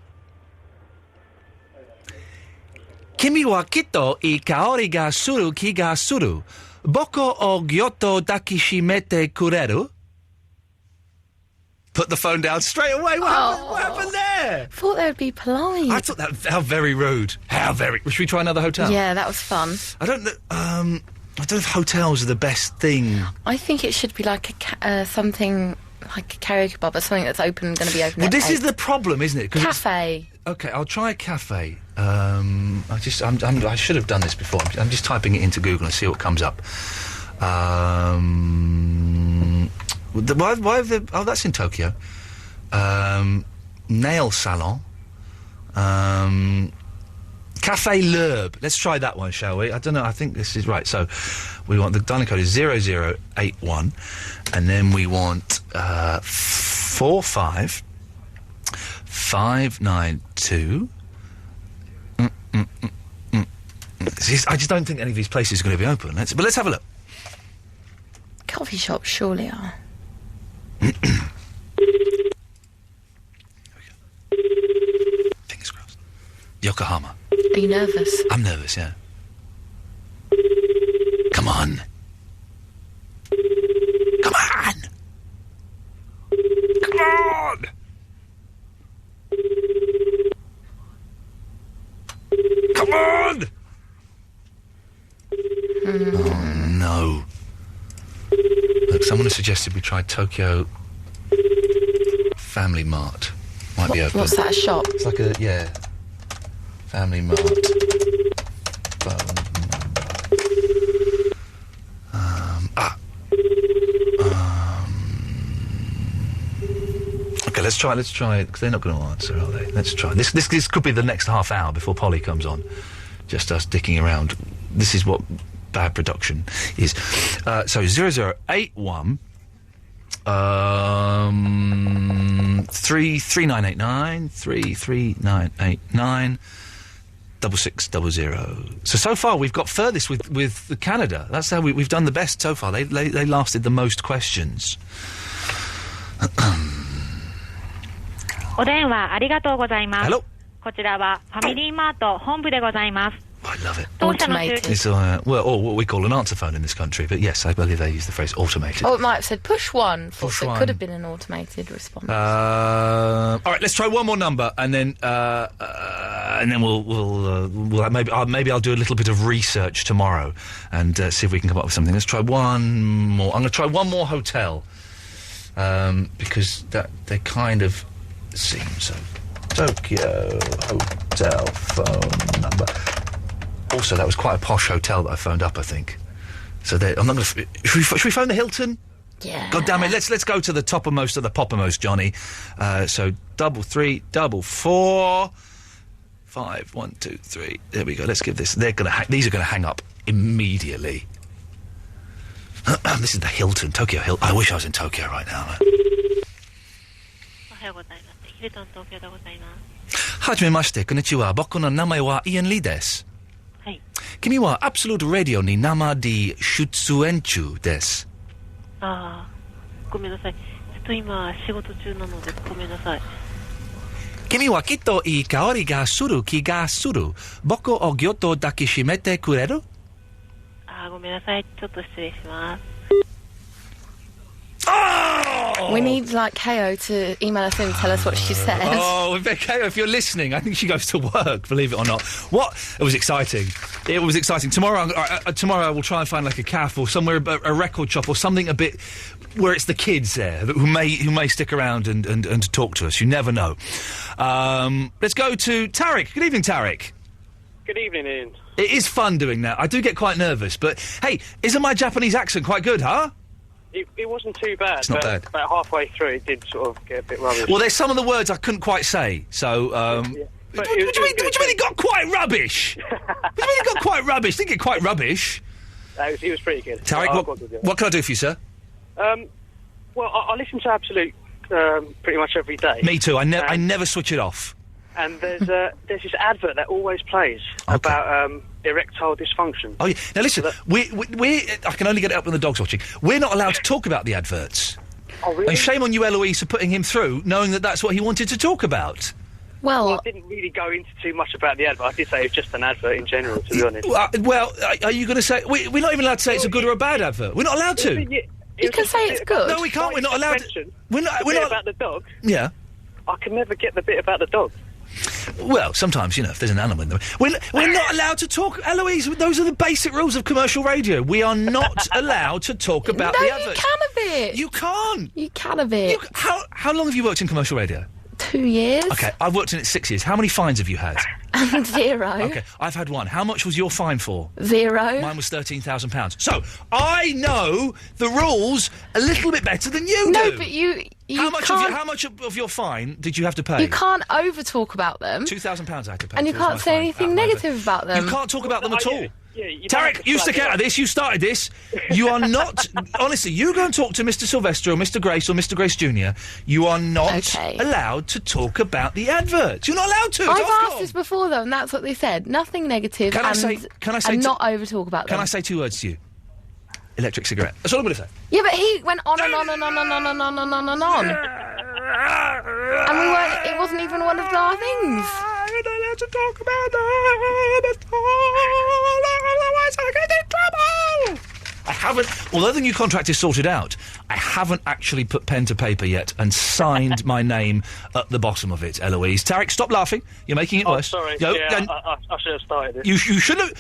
君はきっといい香りがする気がする。僕をぎょっと抱きしめてくれる? Put the phone down straight away. What happened there? Thought they would be polite. I thought that... How very rude. How very... Should we try another hotel? Yeah, that was fun. I don't know... I don't know if hotels are the best thing. I think it should be like something... like a karaoke bar, but something that's open, going to be open. Well, at this 8. is the problem, isn't it? Cafe. Okay, I'll try a cafe. I should have done this before. I'm just typing it into Google and see what comes up. Why have they... Oh, that's in Tokyo. Nail salon. Cafe L'Herbe. Let's try that one, shall we? I don't know. I think this is right. So, we want... The dialing code is 0081. And then we want 45592. I just don't think any of these places are going to be open. But let's have a look. Coffee shops surely are. Fingers crossed. Yokohama. Are you nervous? I'm nervous, yeah. Come on. Come on! Come on! Come on! Oh, no. Look, someone has suggested we try Tokyo Family Mart. Might be open. What's that, a shop? It's like a... yeah. Family Mart. Okay, let's try it, because they're not going to answer, are they? Let's try. This could be the next half hour before Polly comes on. Just us dicking around. This is what bad production is. So 0081 33989 33989 6600. So far we've got furthest with Canada. That's how we've done the best so far. They lasted the most questions. お電話ありがとうございます。 Hello. こちらはファミリーマート本部でございます。 I love it. Automated. It's or what we call an answer phone in this country, but yes, I believe they use the phrase automated. Oh, it might have said push one. Push so one. It could have been an automated response. All right, let's try one more number, and then we'll maybe I'll do a little bit of research tomorrow and see if we can come up with something. Let's try one more. I'm going to try one more hotel because they kind of seem so. Tokyo hotel phone number. Also, that was quite a posh hotel that I phoned up, I think. So I'm not going to... Should we phone the Hilton? Yeah. God damn it, let's go to the toppermost of the poppermost, Johnny. So 334 5 1 2 3. There we go. Let's give this... These are going to hang up immediately. This is the Hilton, Tokyo Hilton. I wish I was in Tokyo right now. おはようございます。ヒルトン東京でございます。はじめまして、こんにちは。僕の名前はイアン・リーです。はい。君はアブソルート・ラディオに生で出演中です。ああ、ごめんなさい。スと今仕事中なのでごめんなさい。君はきっといい香りがする気がする。僕をぎゅっと抱きしめてくれる？ごめんなさい。ちょっと失礼します。Oh! We need, like, KO to email us in and tell us what she said. Oh, KO, if you're listening, I think she goes to work, believe it or not. What? It was exciting. It was exciting. Tomorrow I will try and find, like, a cafe or somewhere, a record shop or something a bit where it's the kids there who may stick around and talk to us. You never know. Let's go to Tarek. Good evening, Tarek. Good evening, Ian. It is fun doing that. I do get quite nervous, but, hey, isn't my Japanese accent quite good, huh? It wasn't too bad. It's not bad. About halfway through, it did sort of get a bit rubbish. Well, there's some of the words I couldn't quite say, so, What do you mean it got quite rubbish? What do you mean it got quite rubbish? Didn't get quite rubbish. It was pretty good. Tarek, what can I do for you, sir? Well, I listen to Absolute pretty much every day. Me too. I never switch it off. And there's this advert that always plays about erectile dysfunction. Oh, yeah. Now, listen, we I can only get it up when the dog's watching. We're not allowed to talk about the adverts. Oh, really? And shame on you, Eloise, for putting him through, knowing that that's what he wanted to talk about. Well, I didn't really go into too much about the advert. I did say it's just an advert in general, to be honest. Well, are you going to say... We're not even allowed to say it's a good or a bad advert. We're not allowed to. You can say it's good. No, we can't. We're not allowed to. We're not about the dog. Yeah. I can never get the bit about the dog. Well, sometimes, if there's an animal in there. We're not allowed to talk... Eloise, those are the basic rules of commercial radio. We are not allowed to talk about the adverts. No, you can a bit. You can't. You can a bit. How long have you worked in commercial radio? 2 years. Okay, I've worked in it 6 years. How many fines have you had? 0. Okay, I've had 1. How much was your fine for? 0. Mine was £13,000. So, I know the rules a little bit better than you do. No, but you how much can't... of your fine did you have to pay? You can't over-talk about them. £2,000 I had to pay. And you can't say anything negative about them. You can't talk about them at all. Yeah, Tarek, you stick out of this. You started this. You are not... honestly, you go and talk to Mr. Sylvester or Mr. Grace or Mr. Grace Jr. You are not allowed to talk about the adverts. You're not allowed to. I've asked this before, though, and that's what they said. Nothing negative Can I say and not over-talk about them. Can I say 2 words to you? Electric cigarette. That's all I'm going to say. Yeah, but he went on and on and on and on and on and on and on. And we weren't... It wasn't even one of our things. You're not allowed to talk about them at all. Otherwise I get in trouble. I haven't... Although the new contract is sorted out, I haven't actually put pen to paper yet and signed my name at the bottom of it, Eloise. Tarek, stop laughing. You're making it worse. Sorry. I should have started it. You shouldn't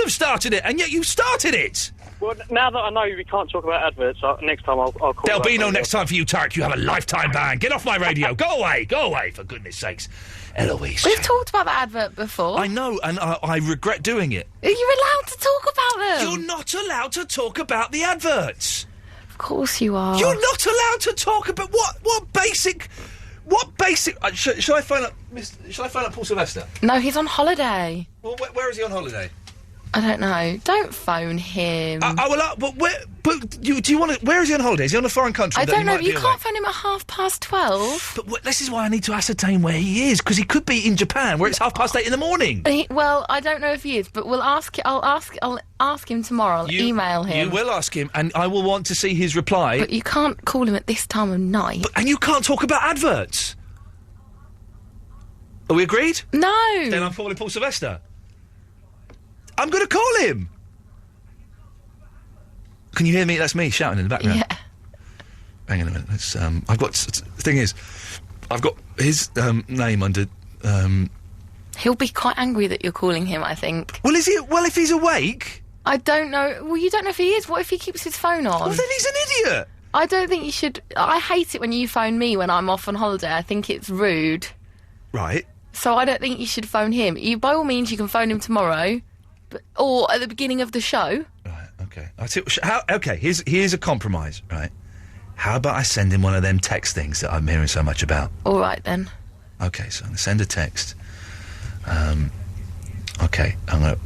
have started it, and yet you started it. Well, now that I know we can't talk about adverts, next time I'll call. There'll be no next time for you, Tarek. You have a lifetime ban. Get off my radio. Go away, for goodness sakes. Eloise. We've talked about the advert before. I know, and I regret doing it. Are you allowed to talk about them? You're not allowed to talk about the adverts. Of course you are. You're not allowed to talk about what basic... Shall I phone up Paul Sylvester? No, he's on holiday. Well, where is he on holiday? I don't know. Don't phone him. But do you want to... Where is he on holiday? Is he on a foreign country? I don't know. You can't phone him at 12:30. But this is why I need to ascertain where he is, because he could be in Japan, where it's 8:30 in the morning. Well, I don't know if he is, but I'll ask him tomorrow. I'll email him. You will ask him, and I will want to see his reply. But you can't call him at this time of night. And you can't talk about adverts. Are we agreed? No. Then I'm calling Paul Sylvester. I'm going to call him. Can you hear me? That's me shouting in the background. Yeah. Hang on a minute. The thing is, I've got his name under. He'll be quite angry that you're calling him, I think. Well, is he? Well, if he's awake. I don't know. Well, you don't know if he is. What if he keeps his phone on? Well, then he's an idiot. I don't think you should. I hate it when you phone me when I'm off on holiday. I think it's rude. Right. So I don't think you should phone him. By all means, you can phone him tomorrow. Or at the beginning of the show. Right, okay. Okay, here's a compromise, right? How about I send him one of them text things that I'm hearing so much about? All right, then. Okay, so I'm going to send a text. Okay, I'm going to...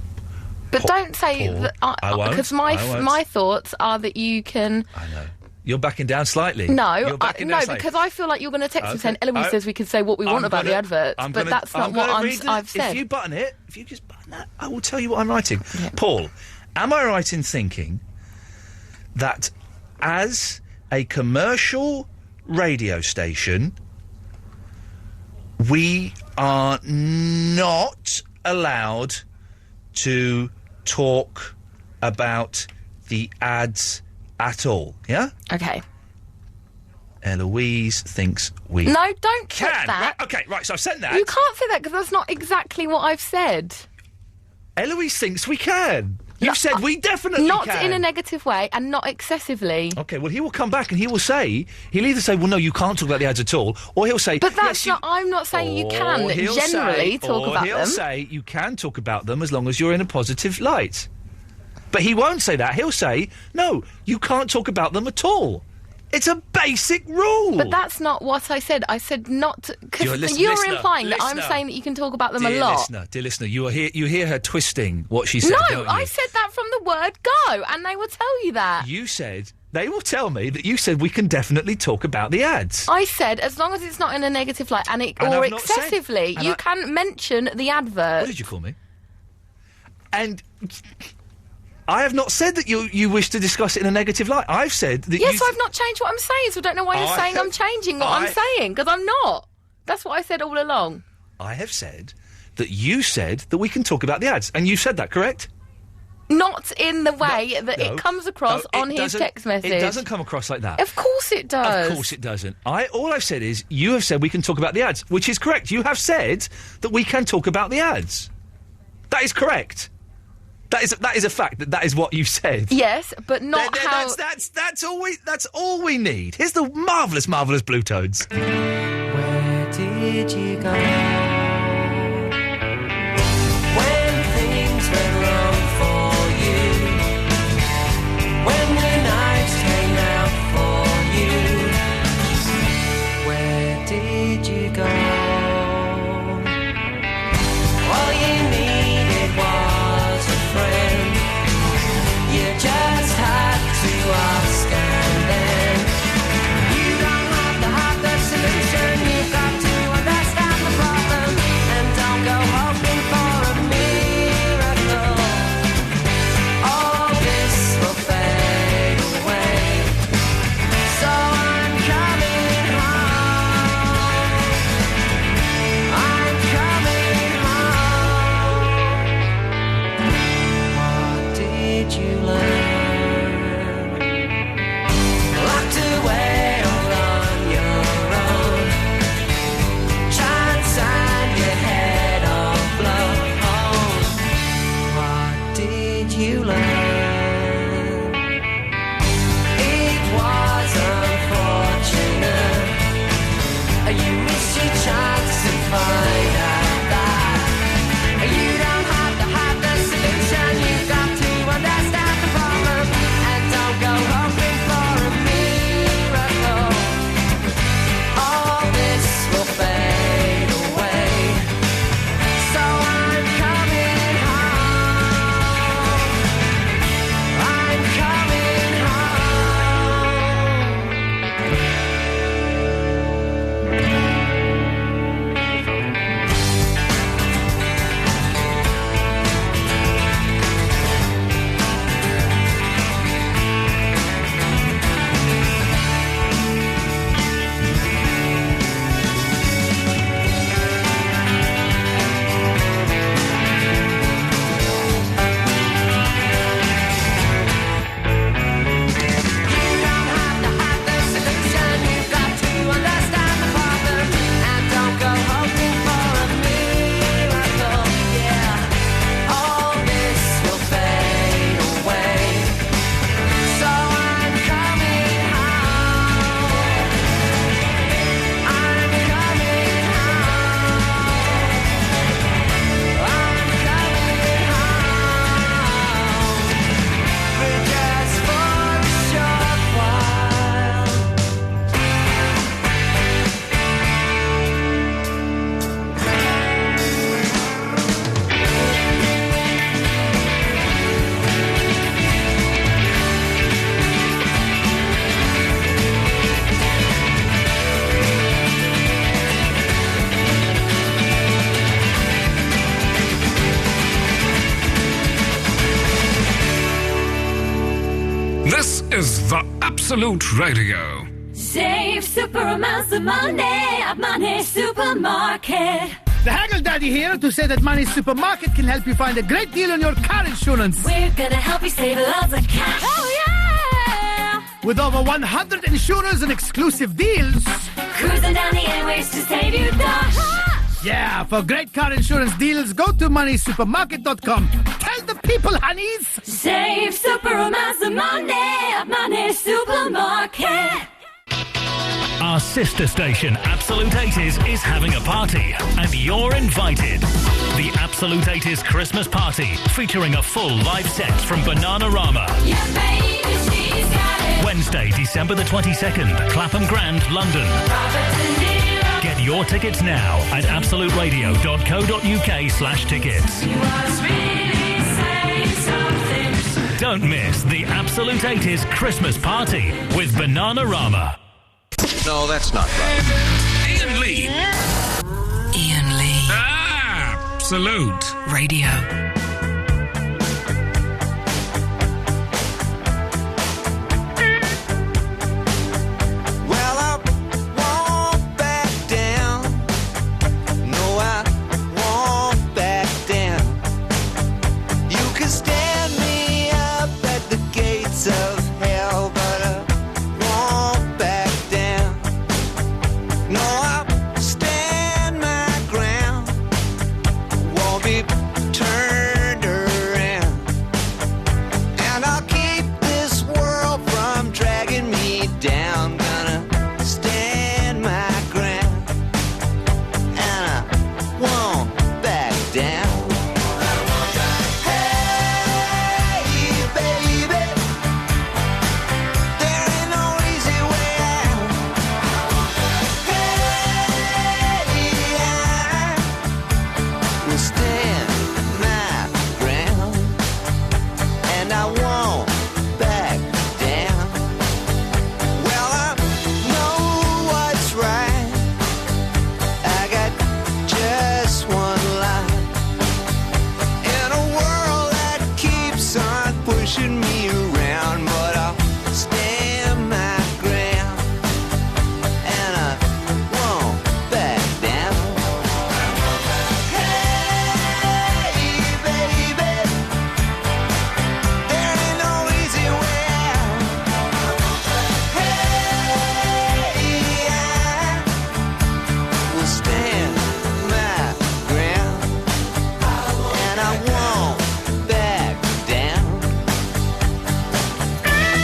But don't say that... I won't. Because my thoughts are that you can... I know. You're backing down slightly. No, because I feel like you're going to text him saying, Eloise says we can say what we want about the adverts, but that's not what I've said. If you just button that, I will tell you what I'm writing. Yeah. Paul, am I right in thinking that as a commercial radio station, we are not allowed to talk about the ads at all, yeah? Okay. Eloise thinks we No, don't put can. that. Right, okay, right, so I've said that. You can't say that because that's not exactly what I've said. Eloise thinks we can. You've said we definitely Not can. in a negative way and not excessively. Okay, well, he will come back and he'll either say, well, no, you can't talk about the ads at all, or he'll say... But that's not... I'm not saying you can generally talk about them. Or he'll say you can talk about them as long as you're in a positive light. But he won't say that. He'll say, no, you can't talk about them at all. It's a basic rule. But that's not what I said. I said not... Because you're implying that I'm saying that you can talk about them a lot. Dear listener, you hear her twisting what she said, don't you? No, I said that from the word go, and they will tell you that. You said... They will tell me that you said we can definitely talk about the ads. I said, as long as it's not in a negative light, or excessively, you can mention the advert. What did you call me? And... I have not said that you wish to discuss it in a negative light. I've said that Yes, I've not changed what I'm saying, so I don't know why you're saying I'm changing what I'm saying, because I'm not. That's what I said all along. I have said that you said that we can talk about the ads, and you said that, correct? Not in the way that it comes across on his text message. It doesn't come across like that. Of course it does. Of course it doesn't. All I've said is, you have said we can talk about the ads, which is correct. You have said that we can talk about the ads. That is correct. That is a fact. That is what you said. Yes, but not how... That's all we need. Here's the marvellous Blue Toads. Where did you go when things went wrong for you? When the nights came out for you, where did you go? All you needed was a friend. You just had to ask, and then you don't have to have the solution. You've got to understand the problem, and don't go hoping for a miracle. All this will fade away, so I'm coming home. I'm coming home. What did you learn? Locked away all on your own. Chance and your head all blown. What did you learn? It was unfortunate. You missed your chance to find out that you don't have to have the solution. You've got to understand the problem, and don't go hoping for a miracle. All this will fade away, so I'm coming home. I'm coming This is the Absolute Radio. Save super amounts of money at Money Supermarket. The Haggle Daddy here to say that Money Supermarket can help you find a great deal on your car insurance. We're gonna help you save lots of cash. Oh yeah! With over 100 insurers and exclusive deals. Cruising down the airways to save you dash. Yeah, for great car insurance deals, go to moneysupermarket.com. Tell the people, honeys. Save super amounts of money at Money Supermarket. Our sister station, Absolute 80s, is having a party, and you're invited. The Absolute 80s Christmas Party, featuring a full live set from Bananarama. Yeah, baby, she's got it. Wednesday, December the 22nd, Clapham Grand, London. Get your tickets now at absoluteradio.co.uk/tickets. You must really say something. Don't miss the Absolute 80s Christmas Party with Bananarama. No, that's not right. Iain Lee. Iain Lee. Absolute Radio. Well, I won't back down. No, I won't back down. You can stand me up at the gates of hell, but I won't back down. No, I'll stand my ground. Won't be turned around. And I'll keep this world from dragging me down. Gonna stand my ground. And I won't back down. Hey, baby, there ain't no easy way out. Hey, I will stand my ground, and I won't back down. Well, I know what's right. I got just one life. In a world that keeps on pushing me around, but I'll stand my ground, and I won't back down. Hey, baby, there ain't no easy way out. Hey, I will stand my ground, and I won't back down. Hey,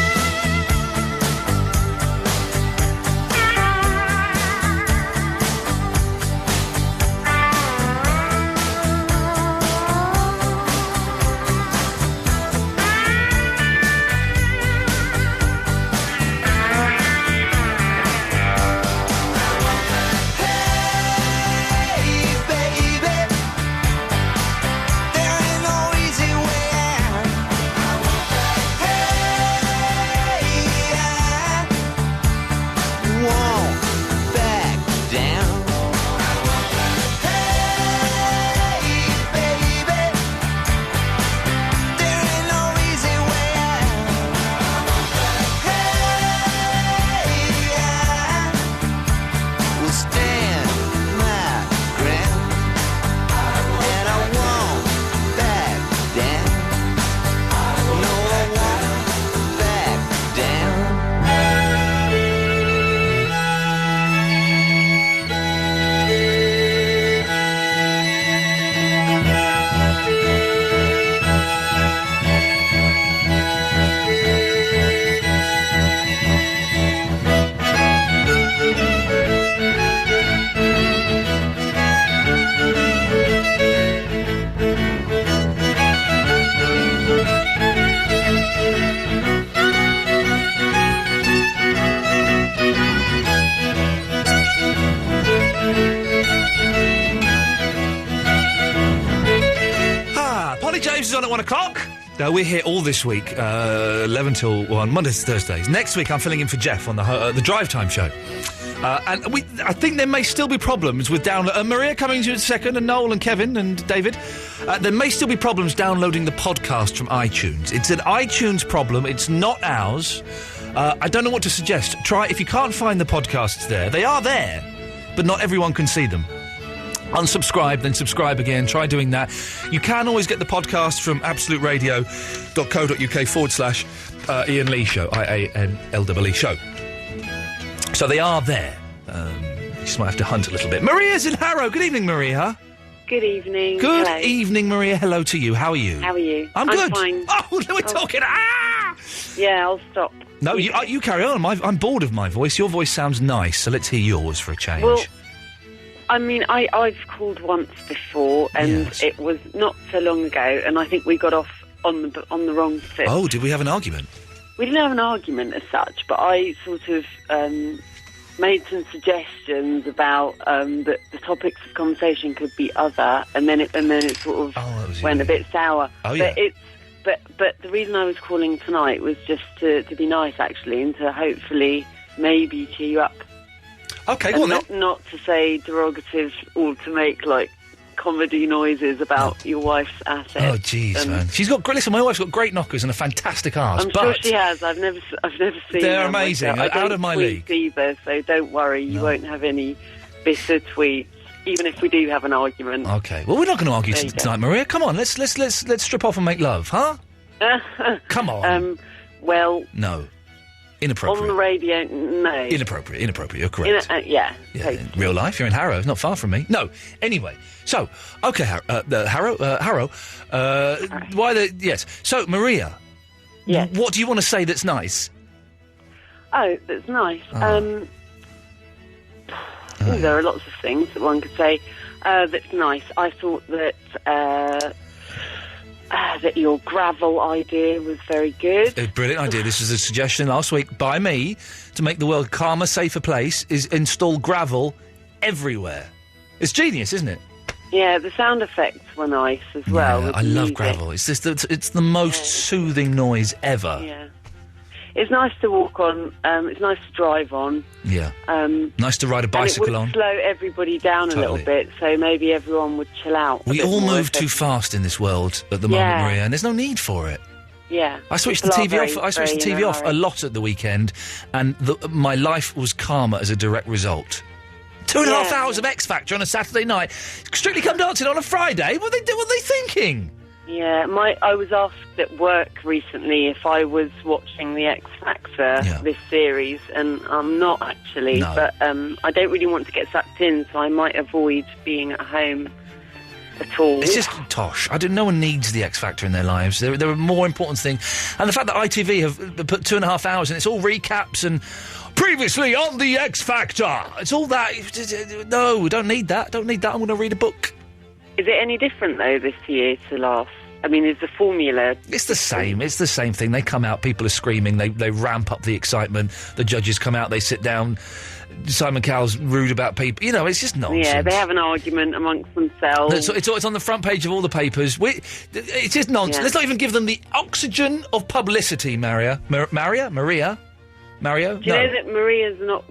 baby, there ain't no easy way out. Hey, I won't back down. Hey, baby, there ain't no easy way out. Hey, I will stand my ground, and I won't back down. No, I won't back down. Polly James is on at 1 o'clock. We're here all this week, 11 till 1, Mondays to Thursdays. Next week, I'm filling in for Jeff on the Drive Time show. And I think there may still be problems with download. Maria coming to you in a second, and Noel and Kevin and David. There may still be problems downloading the podcast from iTunes. It's an iTunes problem. It's not ours. I don't know what to suggest. Try, if you can't find the podcasts there, they are there, but not everyone can see them. Unsubscribe, then subscribe again. Try doing that. You can always get the podcast from absoluteradio.co.uk/Iain Lee Show. IANLEE Show. So they are there. You just might have to hunt a little bit. Maria's in Harrow. Good evening, Maria. Good evening. Good Hello. evening, Maria. Hello to you. How are you? How are you? I'm good. Fine. Oh, we're talking. Ah! Yeah, I'll stop. No, you carry on. I'm bored of my voice. Your voice sounds nice, so let's hear yours for a change. Well, I mean, I've called once before, and it was not so long ago, and I think we got off on the wrong foot. Oh, did we have an argument? We didn't have an argument as such, but I sort of made some suggestions about that the topics of conversation could be other, and then it sort of went a bit sour. Oh, yeah. But the reason I was calling tonight was just to be nice, actually, and to hopefully maybe cheer you up. Okay, go on then. Not to say derogative or to make, like, comedy noises about your wife's assets. Oh, jeez, man. She's got... Listen, my wife's got great knockers and a fantastic arse, I'm but... sure she has. I've never seen They're them amazing. myself. I Out don't of my tweet league. either, so don't worry. You won't have any bitter tweets, even if we do have an argument. Okay. Well, we're not going to argue There you tonight, Maria. Come on, let's strip off and make love, huh? Come on. Well... No. Inappropriate. On the radio, no. Inappropriate, you're correct. Yeah. In real life, you're in Harrow, it's not far from me. No. Anyway, so, okay, Harrow, why the... Yes. So, Maria. Yes. What do you want to say that's nice? Oh, that's nice. There are lots of things that one could say that's nice. I thought that that your gravel idea was very good. A brilliant idea. This was a suggestion last week by me to make the world a calmer, safer place, is install gravel everywhere. It's genius, isn't it? Yeah, the sound effects were nice as well. Yeah, I love gravel. It's just it's the most soothing noise ever. Yeah. It's nice to walk on. It's nice to drive on. Yeah. Nice to ride a bicycle and it would on. slow everybody down a little bit, so maybe everyone would chill out. We all move too fast in this world at the moment, Maria, and there's no need for it. Yeah. I switched the TV off. I switched the TV off a lot at the weekend, and my life was calmer as a direct result. 2.5 hours of X Factor on a Saturday night. Strictly Come Dancing on a Friday. What are they thinking? Yeah, I was asked at work recently if I was watching the X Factor, this series, and I'm not actually, but I don't really want to get sucked in, so I might avoid being at home at all. It's just tosh. No one needs the X Factor in their lives. There are more important things. And the fact that ITV have put 2.5 hours and it's all recaps and previously on the X Factor. It's all that. No, we don't need that. I'm going to read a book. Is it any different, though, this year to last? I mean, is the formula... It's the same. It's the same thing. They come out, people are screaming, they ramp up the excitement. The judges come out, they sit down. Simon Cowell's rude about people. You know, it's just nonsense. Yeah, they have an argument amongst themselves. It's on the front page of all the papers. It's just nonsense. Yeah. Let's not even give them the oxygen of publicity, Maria. Mario? Do you know that Maria's not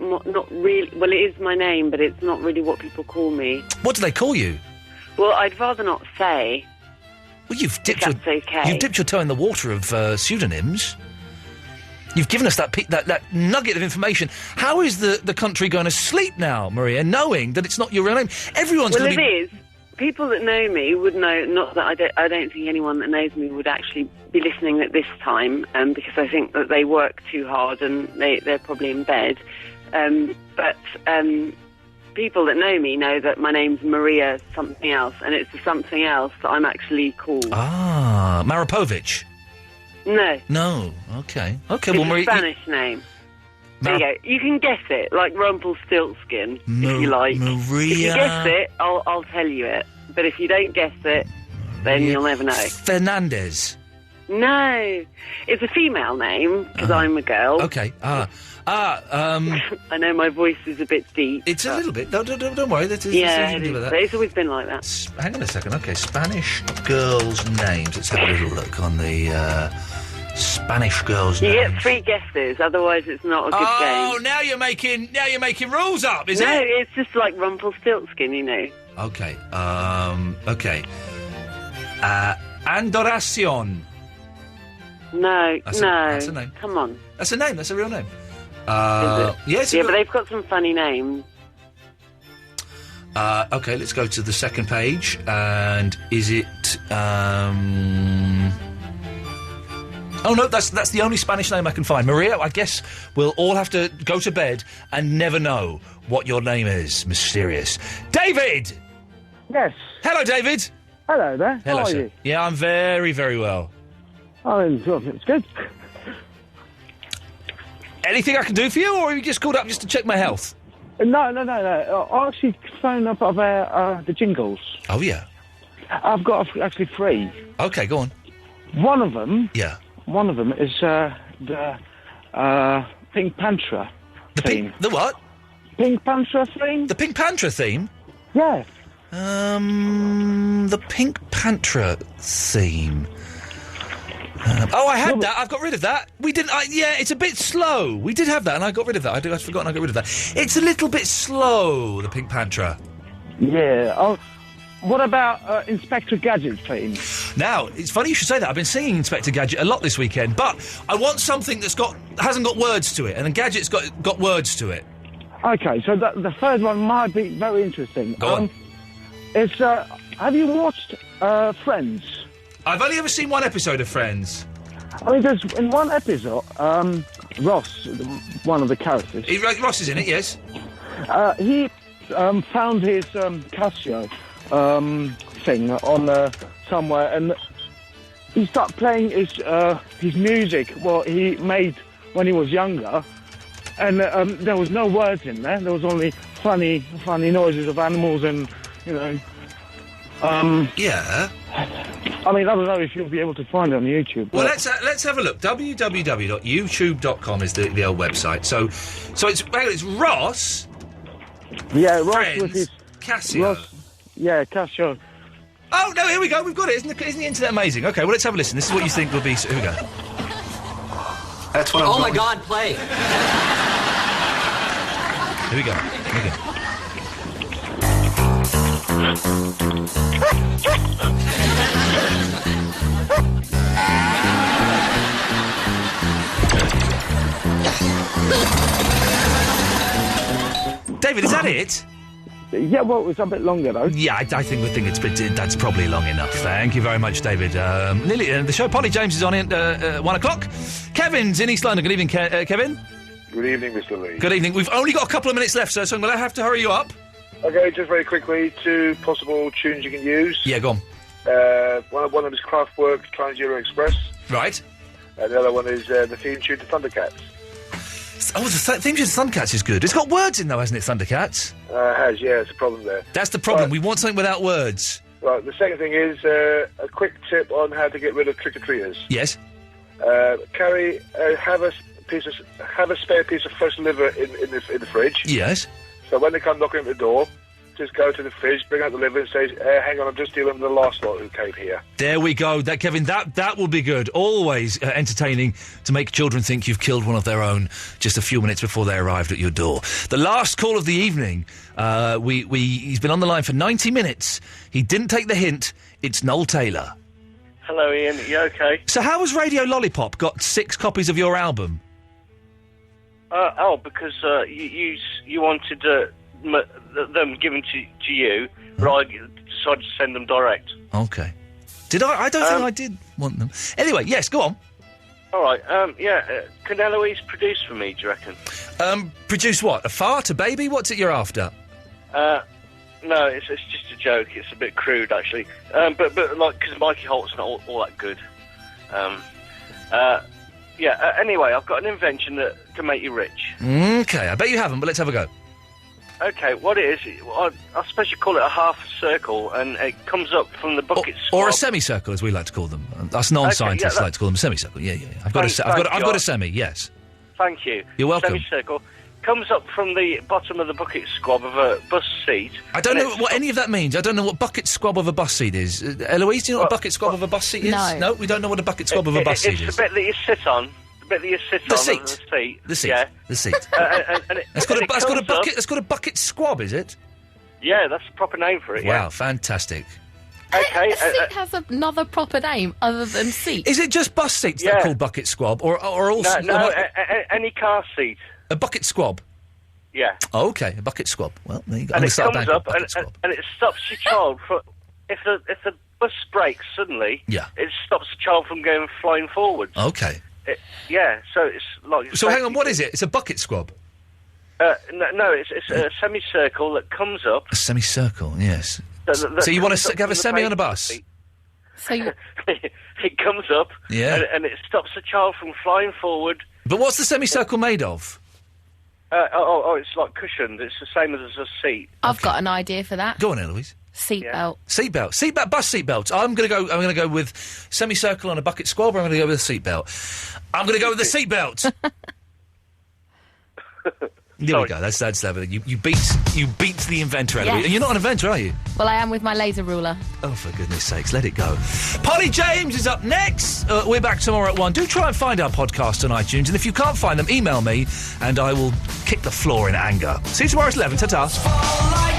really... Well, it is my name, but it's not really what people call me. What do they call you? Well, I'd rather not say. Well, you've dipped okay. You've dipped your toe in the water of pseudonyms. You've given us that nugget of information. How is the country going to sleep now, Maria, knowing that it's not your real name? Everyone's going to be... Well, it is. People that know me would know. Not that I don't think anyone that knows me would actually be listening at this time, because I think that they work too hard and they're probably in bed. But people that know me know that my name's Maria something else, and it's the something else that I'm actually called. Ah, Maripovich. No. Okay. It's well, a Maria... Spanish name. There you go. You can guess it, like Rumpelstiltskin, if you like. Maria... If you guess it, I'll tell you it. But if you don't guess it, then you'll never know. Fernandez. No. It's a female name, because I'm a girl. Okay. I know my voice is a bit deep. It's a little bit. Don't worry. It's always been like that. Hang on a second. Okay, Spanish girls' names. Let's have a little look on the Spanish girls' names. You get 3 guesses, otherwise it's not a good game. Oh, now you're making rules up, is it? No, it's just like Rumpelstiltskin, you know. Okay. Okay. Adoracion. No, That's no. a name. Come on. That's a name. That's a real name. Is Yeah, it's a yeah, real- but they've got some funny names. Okay, let's go to the second page. And is it? Oh no, that's the only Spanish name I can find. Maria, I guess we'll all have to go to bed and never know what your name is. Mysterious. David. Yes. Hello, David. Hello there. Hello, How are sir. you? Yeah, I'm very, very well. Oh, it's good. Anything I can do for you, or have you just called up just to check my health? No. I actually phoned up about the jingles. Oh yeah. I've got actually 3. Okay, go on. One of them. Yeah. One of them is the Pink Panther theme. The what? Pink Panther theme. The Pink Panther theme? Yeah. The Pink Panther theme. I had that. I've got rid of that. We didn't. Yeah, it's a bit slow. We did have that, and I got rid of that. I'd forgotten I got rid of that. It's a little bit slow. The Pink Panther. Yeah. Oh, what about Inspector Gadget's theme? Now, it's funny you should say that. I've been singing Inspector Gadget a lot this weekend, but I want something that's hasn't got words to it, and then Gadget's got words to it. Okay, so the third one might be very interesting. Go on. It's have you watched Friends? I've only ever seen one episode of Friends. I mean, there's in one episode, Ross, one of the characters. Ross is in it, yes. He found his Casio thing on somewhere, and he started playing his music. What he made when he was younger, and there was no words in there. There was only funny noises of animals, and you know. Yeah. I mean, I don't know if you'll be able to find it on YouTube. Well, let's have a look. www.youtube.com is the old website. So it's Ross. Yeah, Ross Friends, with his Casio. Ross, yeah, Casio. Oh no! Here we go. We've got it. Isn't the internet amazing? Okay, well let's have a listen. This is what you think will be. Here we go. That's what I'm Oh my God! Play. Here we go. David, is that it? Yeah, well, it's a bit longer though. Yeah, I think that's probably long enough. Thank you very much, David. Nearly the show. Polly James is on at 1 o'clock. Kevin's in East London. Good evening, Kevin. Good evening, Mr. Lee. Good evening. We've only got a couple of minutes left, sir, so I'm going to have to hurry you up. Okay, just very quickly, 2 possible tunes you can use. Yeah, go on. One of them is Kraftwerk's Trans-Euro Express. Right. And the other one is the theme tune to Thundercats. Oh, the theme tune to Thundercats is good. It's got words in, though, hasn't it, Thundercats? It has, yeah, it's a problem there. That's the problem. We want something without words. Right, the second thing is a quick tip on how to get rid of trick-or-treaters. Yes. Have a spare piece of fresh liver in the fridge. Yes. So when they come knocking at the door, just go to the fridge, bring out the liver and say, hang on, I'm just dealing with the last lot who came here. There we go. Kevin, that will be good. Always entertaining to make children think you've killed one of their own just a few minutes before they arrived at your door. The last call of the evening, he's been on the line for 90 minutes. He didn't take the hint. It's Noel Taylor. Hello, Ian. You okay? So how has Radio Lollipop got 6 copies of your album? Because you wanted them given to you, but I decided to send them direct. Okay. Did I? I don't think I did want them. Anyway, yes, go on. All right. Can Eloise produce for me, do you reckon? Produce what? A fart? A baby? What's it you're after? No, it's just a joke. It's a bit crude, actually. But like, because Mikey Holt's not all that good. Anyway, I've got an invention that can make you rich. Okay, I bet you haven't, but let's have a go. Okay, what it is, I suppose you call it a half circle, and it comes up from the bucket squab. Or a semicircle, as we like to call them. Us non-scientists like to call them a semicircle. Yeah. I've got a semi. Yes. Thank you. You're welcome. Semicircle comes up from the bottom of the bucket squab of a bus seat. I don't know what any of that means. I don't know what bucket squab of a bus seat is. Eloise, do you know what a bucket squab of a bus seat is? No. We don't know what a bucket squab of a bus seat is. It's the bit that you sit on. The seat. The seat. That's got a bucket squab, is it? Yeah, that's the proper name for it. Wow, fantastic. Okay. A seat has another proper name other than seat. Is it just bus seats that are called bucket squab, or also No, any car seat. a bucket squab? Yeah. Oh, okay, a bucket squab. Well, there you go. And I'm it gonna start comes banking up bucket squab. and it stops your child from... If the bus brakes suddenly, it stops the child from going flying forwards. Okay. So it's like... So hang on, what is it? It's a bucket squab? No, it's a semicircle that comes up. A semicircle, yes. that So you want comes to up have a from the semi on a pavement bus? seat. So you... It comes up, Yeah. and it stops the child from flying forward. But what's the semicircle made of? It's like cushioned. It's the same as a seat. I've got an idea for that. Go on, Eloise. Seatbelt. Seatbelt, bus seatbelts. I'm going to go with semicircle on a bucket squab, or I'm going to go with a seatbelt. I'm going to go with the seatbelt. There we go. That's you beat the inventor, Eloise. Yes. And you're not an inventor, are you? Well, I am with my laser ruler. Oh, for goodness sakes, let it go. Polly James is up next. We're back tomorrow at 1. Do try and find our podcast on iTunes, and if you can't find them, email me, and I will kick the floor in anger. See you tomorrow at 11. Ta-ta.